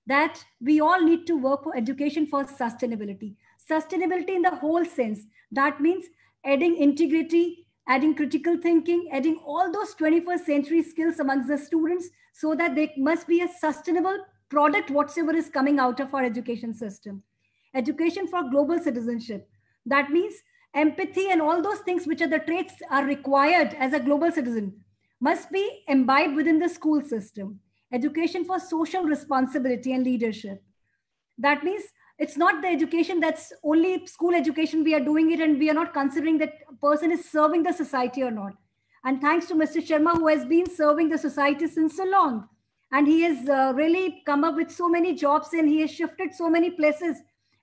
that we all need to work for education for sustainability. Sustainability in the whole sense. That means adding integrity, adding critical thinking, adding all those 21st century skills amongst the students so that there must be a sustainable product whatsoever is coming out of our education system. Education for global citizenship. That means empathy and all those things which are the traits are required as a global citizen must be imbibed within the school system. Education for social responsibility and leadership. That means it's not the education that's only school education we are doing it and we are not considering that a person is serving the society or not. And thanks to Mr. Sharma, who has been serving the society since so long. And he has really come up with so many jobs and he has shifted so many places.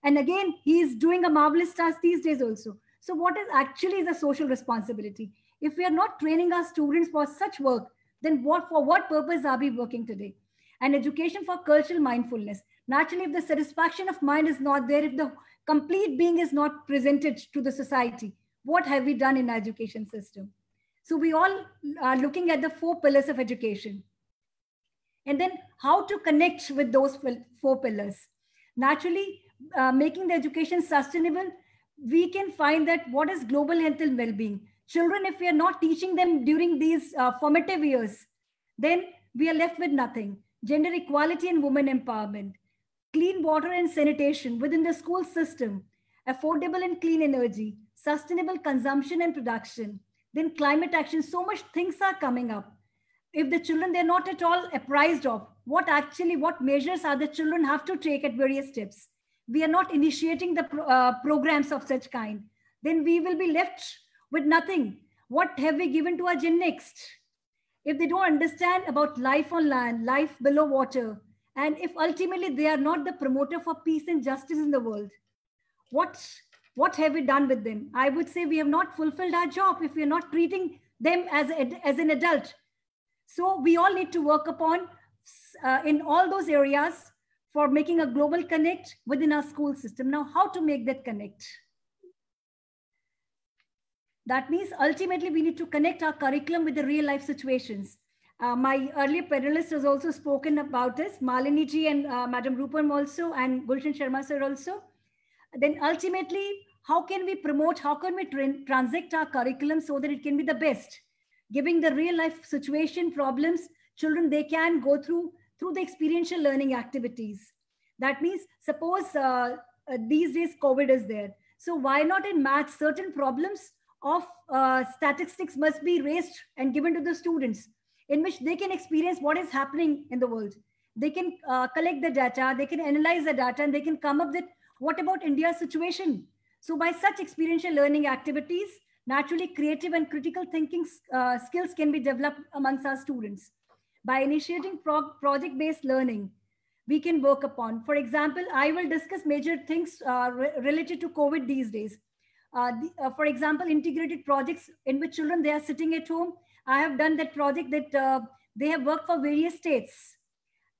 And again, he is doing a marvelous task these days also. So what is actually the social responsibility? If we are not training our students for such work, then for what purpose are we working today? And education for cultural mindfulness. Naturally, if the satisfaction of mind is not there, if the complete being is not presented to the society, what have we done in our education system? So we all are looking at the 4 pillars of education. And then how to connect with those 4 pillars. Naturally, making the education sustainable, we can find that what is global health and well-being. Children, if we are not teaching them during these formative years, then we are left with nothing. Gender equality and women empowerment, clean water and sanitation within the school system, affordable and clean energy, sustainable consumption and production, then climate action. So much things are coming up. If the children, they're not at all apprised of what measures are the children have to take at various steps. We are not initiating the programs of such kind. Then we will be left with nothing. What have we given to our gen next? If they don't understand about life on land, life below water, and if ultimately they are not the promoter for peace and justice in the world, what have we done with them? I would say we have not fulfilled our job if we are not treating them as an adult. So we all need to work upon in all those areas for making a global connect within our school system. Now, how to make that connect? That means ultimately we need to connect our curriculum with the real life situations. My earlier panelist has also spoken about this, Malini ji and Madam Rupam also, and Gulshan Sharma sir also. Then ultimately, how can we promote, how can we transact our curriculum so that it can be the best? Giving the real life situation problems, children, they can go through the experiential learning activities. That means, suppose these days COVID is there. So why not in maths, certain problems of statistics must be raised and given to the students in which they can experience what is happening in the world. They can collect the data, they can analyze the data, and they can come up with what about India's situation. So by such experiential learning activities, naturally creative and critical thinking skills can be developed amongst our students. By initiating project-based learning, we can work upon. For example, I will discuss major things related to COVID these days. For example, integrated projects in which children, they are sitting at home. I have done that project that they have worked for various states,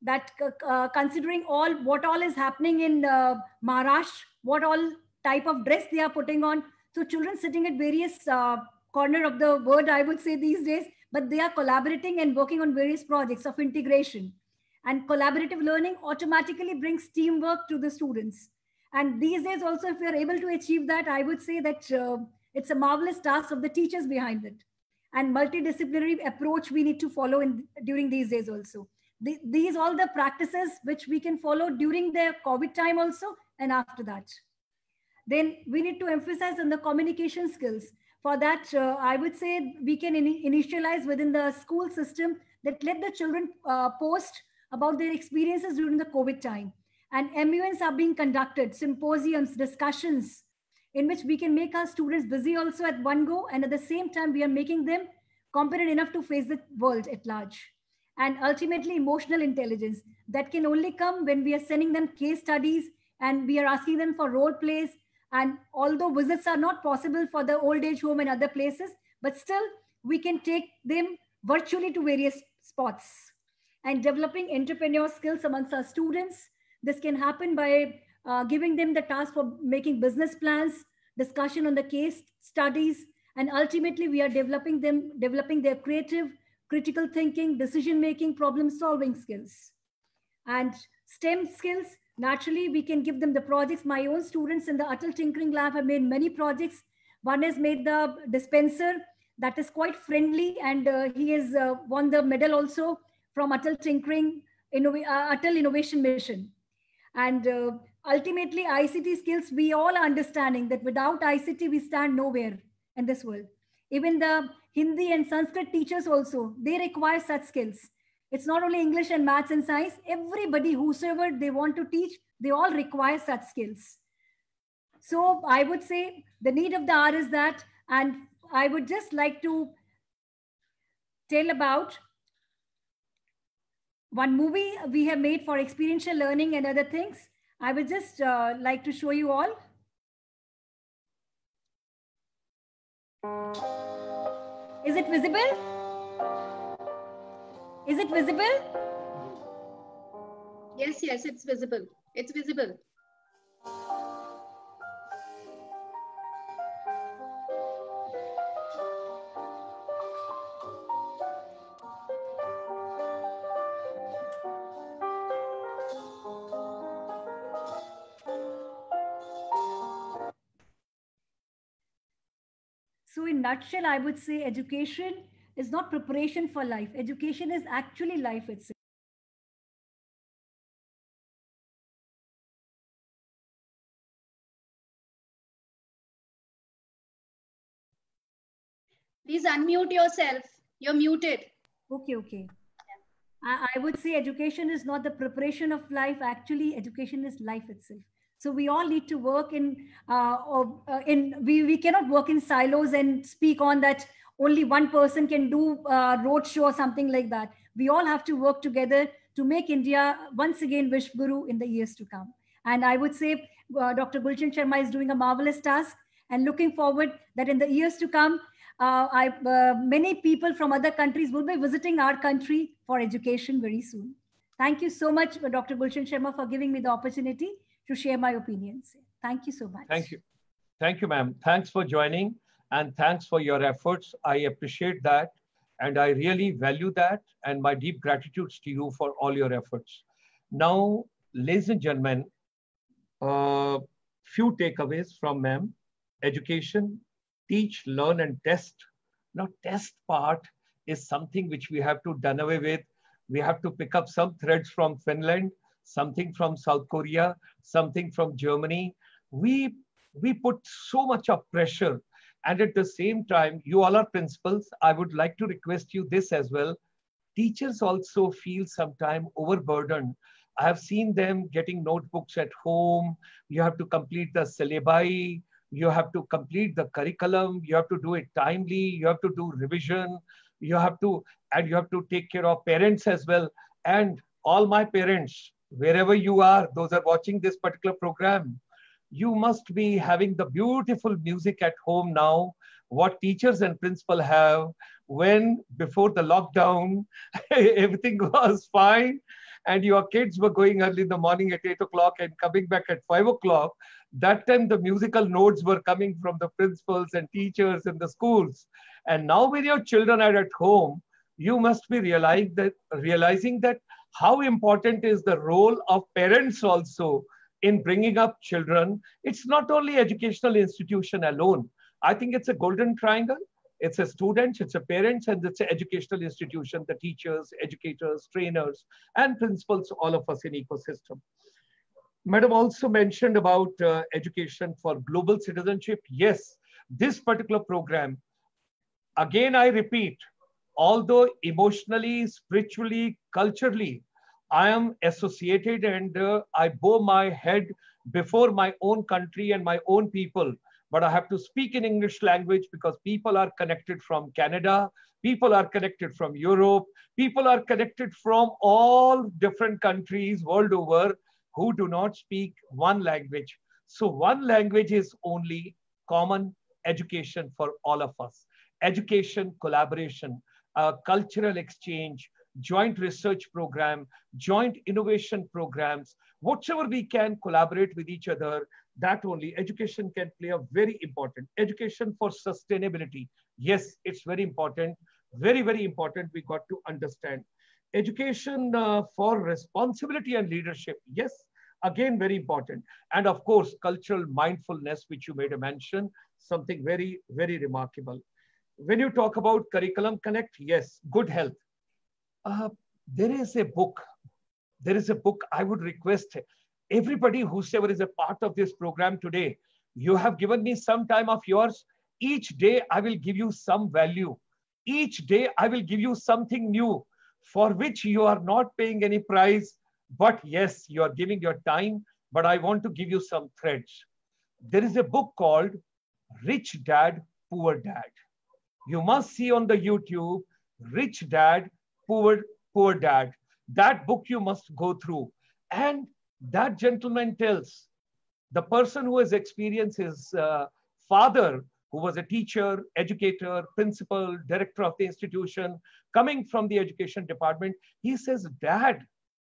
that considering what all is happening in Maharashtra, what all type of dress they are putting on. So children sitting at various corner of the world, I would say these days, but they are collaborating and working on various projects of integration. And collaborative learning automatically brings teamwork to the students. And these days also, if we are able to achieve that, I would say that it's a marvelous task of the teachers behind it. And multidisciplinary approach we need to follow during these days also. These all the practices which we can follow during the COVID time also and after that. Then we need to emphasize on the communication skills. For that, I would say we can initialize within the school system that let the children post about their experiences during the COVID time. And MUNs are being conducted, symposiums, discussions, in which we can make our students busy also at one go. And at the same time, we are making them competent enough to face the world at large. And ultimately, emotional intelligence that can only come when we are sending them case studies and we are asking them for role plays. And although visits are not possible for the old age home and other places, but still we can take them virtually to various spots. And developing entrepreneur skills amongst our students. This can happen by giving them the task for making business plans, discussion on the case studies, and ultimately we are developing their creative, critical thinking, decision-making, problem-solving skills. And STEM skills, naturally we can give them the projects. My own students in the Atal Tinkering Lab have made many projects. One has made the dispenser that is quite friendly, and he has won the medal also from Atal Tinkering, Atal Innovation Mission. And ultimately, ICT skills, we all are understanding that without ICT, we stand nowhere in this world. Even the Hindi and Sanskrit teachers also, they require such skills. It's not only English and maths and science, everybody, whosoever they want to teach, they all require such skills. So I would say the need of the hour is that, and I would just like to tell about one movie we have made for experiential learning and other things. I would just like to show you all. Is it visible? Is it visible? Yes, yes, it's visible. It's visible. So in nutshell, I would say education is not preparation for life. Education is actually life itself. Please unmute yourself. You're muted. Okay, okay. I would say education is not the preparation of life. Actually, education is life itself. So we all need to work we cannot work in silos and speak on that only one person can do roadshow or something like that. We all have to work together to make India once again Vishwa Guru in the years to come. And I would say Dr. Gulshan Sharma is doing a marvelous task, and looking forward that in the years to come, many people from other countries will be visiting our country for education very soon. Thank you so much, Dr. Gulshan Sharma, for giving me the opportunity to share my opinions. Thank you so much. Thank you. Thank you, ma'am. Thanks for joining and thanks for your efforts. I appreciate that and I really value that, and my deep gratitude to you for all your efforts. Now, ladies and gentlemen, few takeaways from ma'am. Education, teach, learn and test. Now, test part is something which we have to done away with. We have to pick up some threads from Finland, something from South Korea, something from Germany. We put so much of pressure, and at the same time, you all are principals. I would like to request you this as well. Teachers also feel sometimes overburdened. I have seen them getting notebooks at home. You have to complete the syllabi. You have to complete the curriculum. You have to do it timely. You have to do revision. You have to take care of parents as well. And all my parents, wherever you are, those are watching this particular program, you must be having the beautiful music at home now, what teachers and principal have, when before the lockdown, everything was fine, and your kids were going early in the morning at 8 o'clock and coming back at 5 o'clock. That time the musical notes were coming from the principals and teachers in the schools. And now when your children are at home, you must be realizing that how important is the role of parents also in bringing up children. It's not only educational institution alone. I think it's a golden triangle. It's a student, it's a parents, and it's an educational institution, the teachers, educators, trainers, and principals, all of us in ecosystem. Madam also mentioned about education for global citizenship. Yes, this particular program, again, I repeat, although emotionally, spiritually, culturally, I am associated and I bow my head before my own country and my own people. But I have to speak in English language because people are connected from Canada, people are connected from Europe, people are connected from all different countries world over who do not speak one language. So one language is only common education for all of us. Education, collaboration, cultural exchange, joint research program, joint innovation programs, whatever we can collaborate with each other, that only education can play a very important. Education for sustainability. Yes, it's very important. Very, very important. We got to understand. Education for responsibility and leadership. Yes, again, very important. And of course, cultural mindfulness, which you made a mention, something very, very remarkable. When you talk about curriculum connect, yes, good health. There is a book. There is a book I would request everybody whosoever is a part of this program today. You have given me some time of yours. Each day I will give you some value. Each day I will give you something new for which you are not paying any price. But yes, you are giving your time. But I want to give you some threads. There is a book called Rich Dad, Poor Dad. You must see on the YouTube, Rich Dad, Poor Dad. That book you must go through. And that gentleman tells the person who has experienced his father, who was a teacher, educator, principal, director of the institution, coming from the education department, he says, Dad,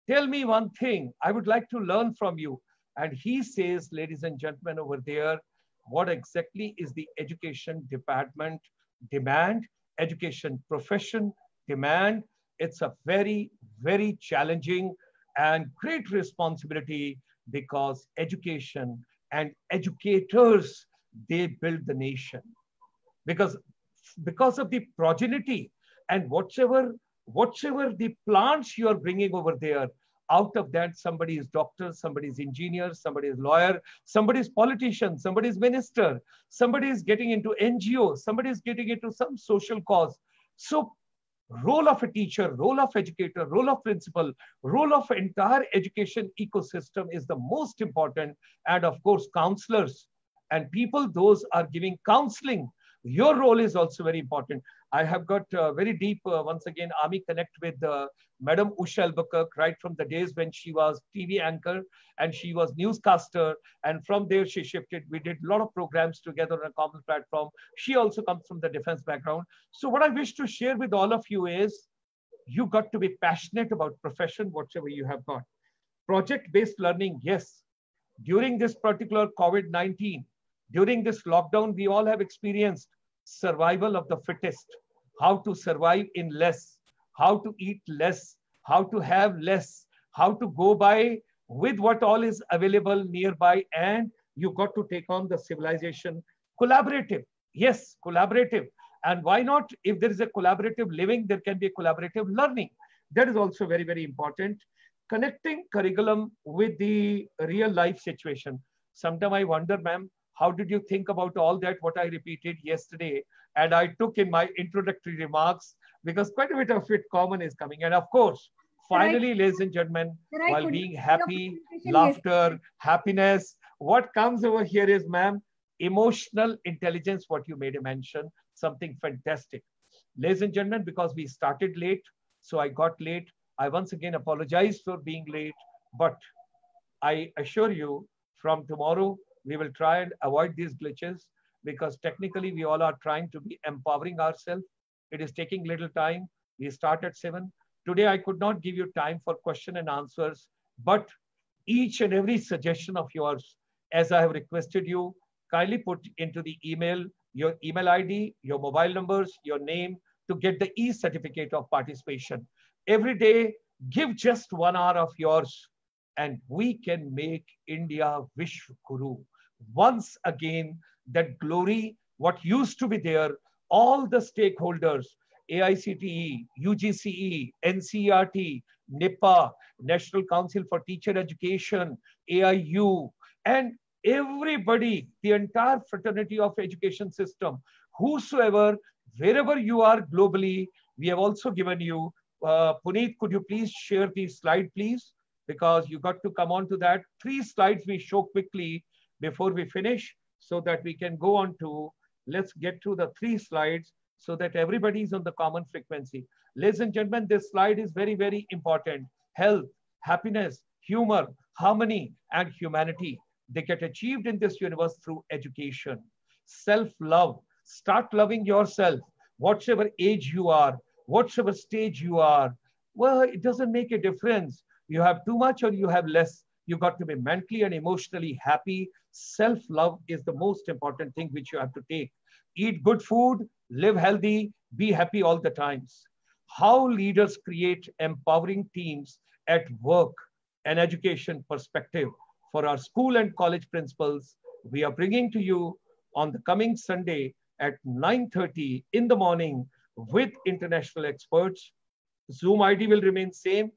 tell me one thing. I would like to learn from you. And he says, ladies and gentlemen over there, what exactly is the education department demand, education profession demand? It's a very, very challenging and great responsibility because education and educators, they build the nation. Because of the progeny and whatever the plants you are bringing over there, out of that, somebody is doctor, somebody is engineer, somebody is lawyer, somebody is politician, somebody is minister, somebody is getting into NGO, somebody is getting into some social cause. So role of a teacher, role of educator, role of principal, role of entire education ecosystem is the most important. And of course, counselors and people, those are giving counseling. Your role is also very important. I have got very deep, once again, Army connect with Madam Usha Albuquerque, right from the days when she was TV anchor and she was newscaster. And from there, she shifted. We did a lot of programs together on a common platform. She also comes from the defense background. So what I wish to share with all of you is, you got to be passionate about profession, whatever you have got. Project-based learning, yes. During this particular COVID-19, during this lockdown, we all have experienced survival of the fittest, how to survive in less, how to eat less, how to have less, how to go by with what all is available nearby, and you got to take on the civilization. Collaborative, yes, collaborative. And why not? If there is a collaborative living, there can be a collaborative learning. That is also very, very important. Connecting curriculum with the real life situation. Sometimes I wonder, ma'am, how did you think about all that, what I repeated yesterday? And I took in my introductory remarks, because quite a bit of it common is coming. And of course, finally, ladies and gentlemen, while being happy, laughter, happiness, what comes over here is, ma'am, emotional intelligence, what you made a mention, something fantastic. Ladies and gentlemen, because we started late, so I got late. I once again apologize for being late, but I assure you from tomorrow, we will try and avoid these glitches, because technically we all are trying to be empowering ourselves. It is taking little time. We start at 7. Today, I could not give you time for question and answers, but each and every suggestion of yours, as I have requested you, kindly put into the email, your email ID, your mobile numbers, your name, to get the e-certificate of participation. Every day, give just 1 hour of yours, and we can make India Vishwa Guru. Once again, that glory, what used to be there, all the stakeholders, AICTE, UGCE, NCERT, NIPA, National Council for Teacher Education, AIU, and everybody, the entire fraternity of education system, whosoever, wherever you are globally, We have also given you, Puneet, could you please share the slide, please? Because you got to come on to that. 3 slides we show quickly before we finish so that we can go on to, let's get to the 3 slides so that everybody is on the common frequency. Ladies and gentlemen, this slide is very, very important. Health, happiness, humor, harmony, and humanity. They get achieved in this universe through education. Self-love. Start loving yourself, whatever age you are, whatever stage you are. Well, it doesn't make a difference. You have too much or you have less. You got to be mentally and emotionally happy. Self-love is the most important thing which you have to take. Eat good food, live healthy, be happy all the times. How leaders create empowering teams at work and education perspective for our school and college principals. We are bringing to you on the coming Sunday at 9:30 in the morning with international experts. Zoom ID will remain same.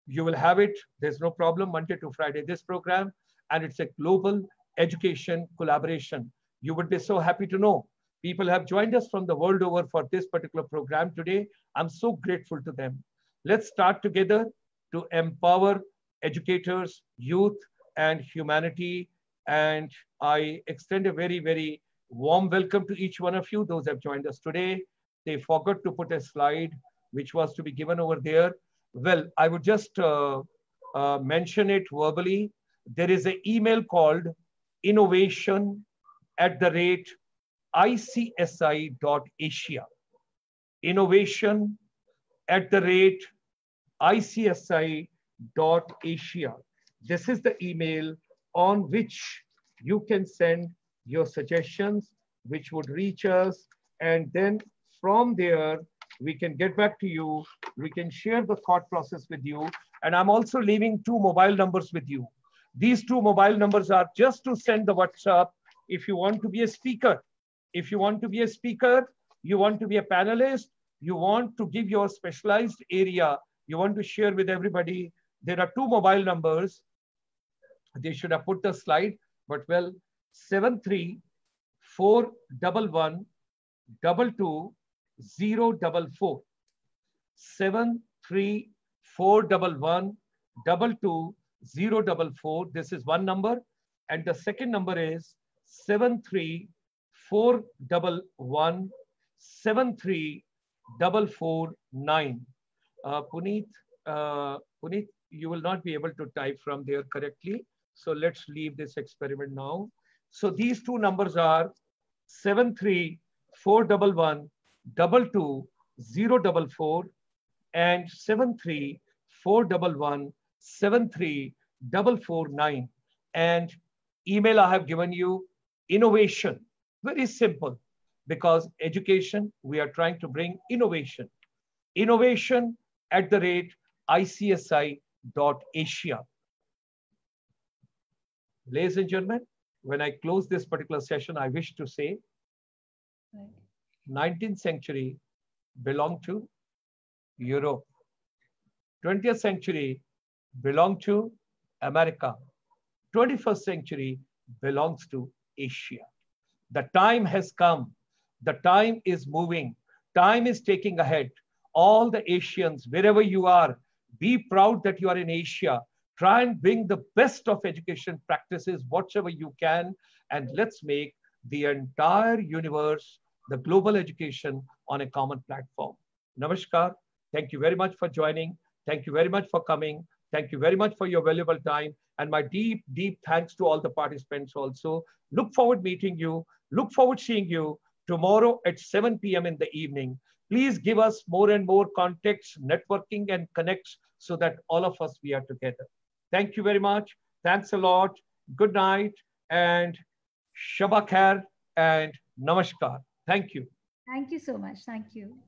You will have it. There's no problem. Monday to Friday, this program. And it's a global education collaboration. You would be so happy to know. People have joined us from the world over for this particular program today. I'm so grateful to them. Let's start together to empower educators, youth, and humanity. And I extend a very, very warm welcome to each one of you, those who have joined us today. They forgot to put a slide which was to be given over there. Well, I would just mention it verbally. There is an email called innovation@icsi.asia. Innovation@icsi.asia. This is the email on which you can send your suggestions, which would reach us. And then from there, we can get back to you. We can share the thought process with you. And I'm also leaving 2 mobile numbers with you. These 2 mobile numbers are just to send the WhatsApp if you want to be a speaker. If you want to be a speaker, you want to be a panelist, you want to give your specialized area, you want to share with everybody. There are 2 mobile numbers. They should have put the slide, but well, 73411222044. 73411222044. This is one number. And the second number is 73411734449. Puneet, you will not be able to type from there correctly. So let's leave this experiment now. So these 2 numbers are 73411222044 and 73411734449. And email I have given you, innovation. Very simple, because education, we are trying to bring innovation. Innovation@icsi.asia. Ladies and gentlemen, when I close this particular session, I wish to say, 19th century belonged to Europe. 20th century belonged to America. 21st century belongs to Asia. The time has come. The time is moving. Time is taking ahead. All the Asians, wherever you are, be proud that you are in Asia. Try and bring the best of education practices, whatever you can, and let's make the entire universe, the global education, on a common platform. Namaskar. Thank you very much for joining. Thank you very much for coming. Thank you very much for your valuable time. And my deep, deep thanks to all the participants also. Look forward meeting you. Look forward seeing you tomorrow at 7 p.m. in the evening. Please give us more and more contacts, networking, and connects so that all of us, we are together. Thank you very much. Thanks a lot. Good night and Shabba Khair and Namaskar. Thank you. Thank you so much. Thank you.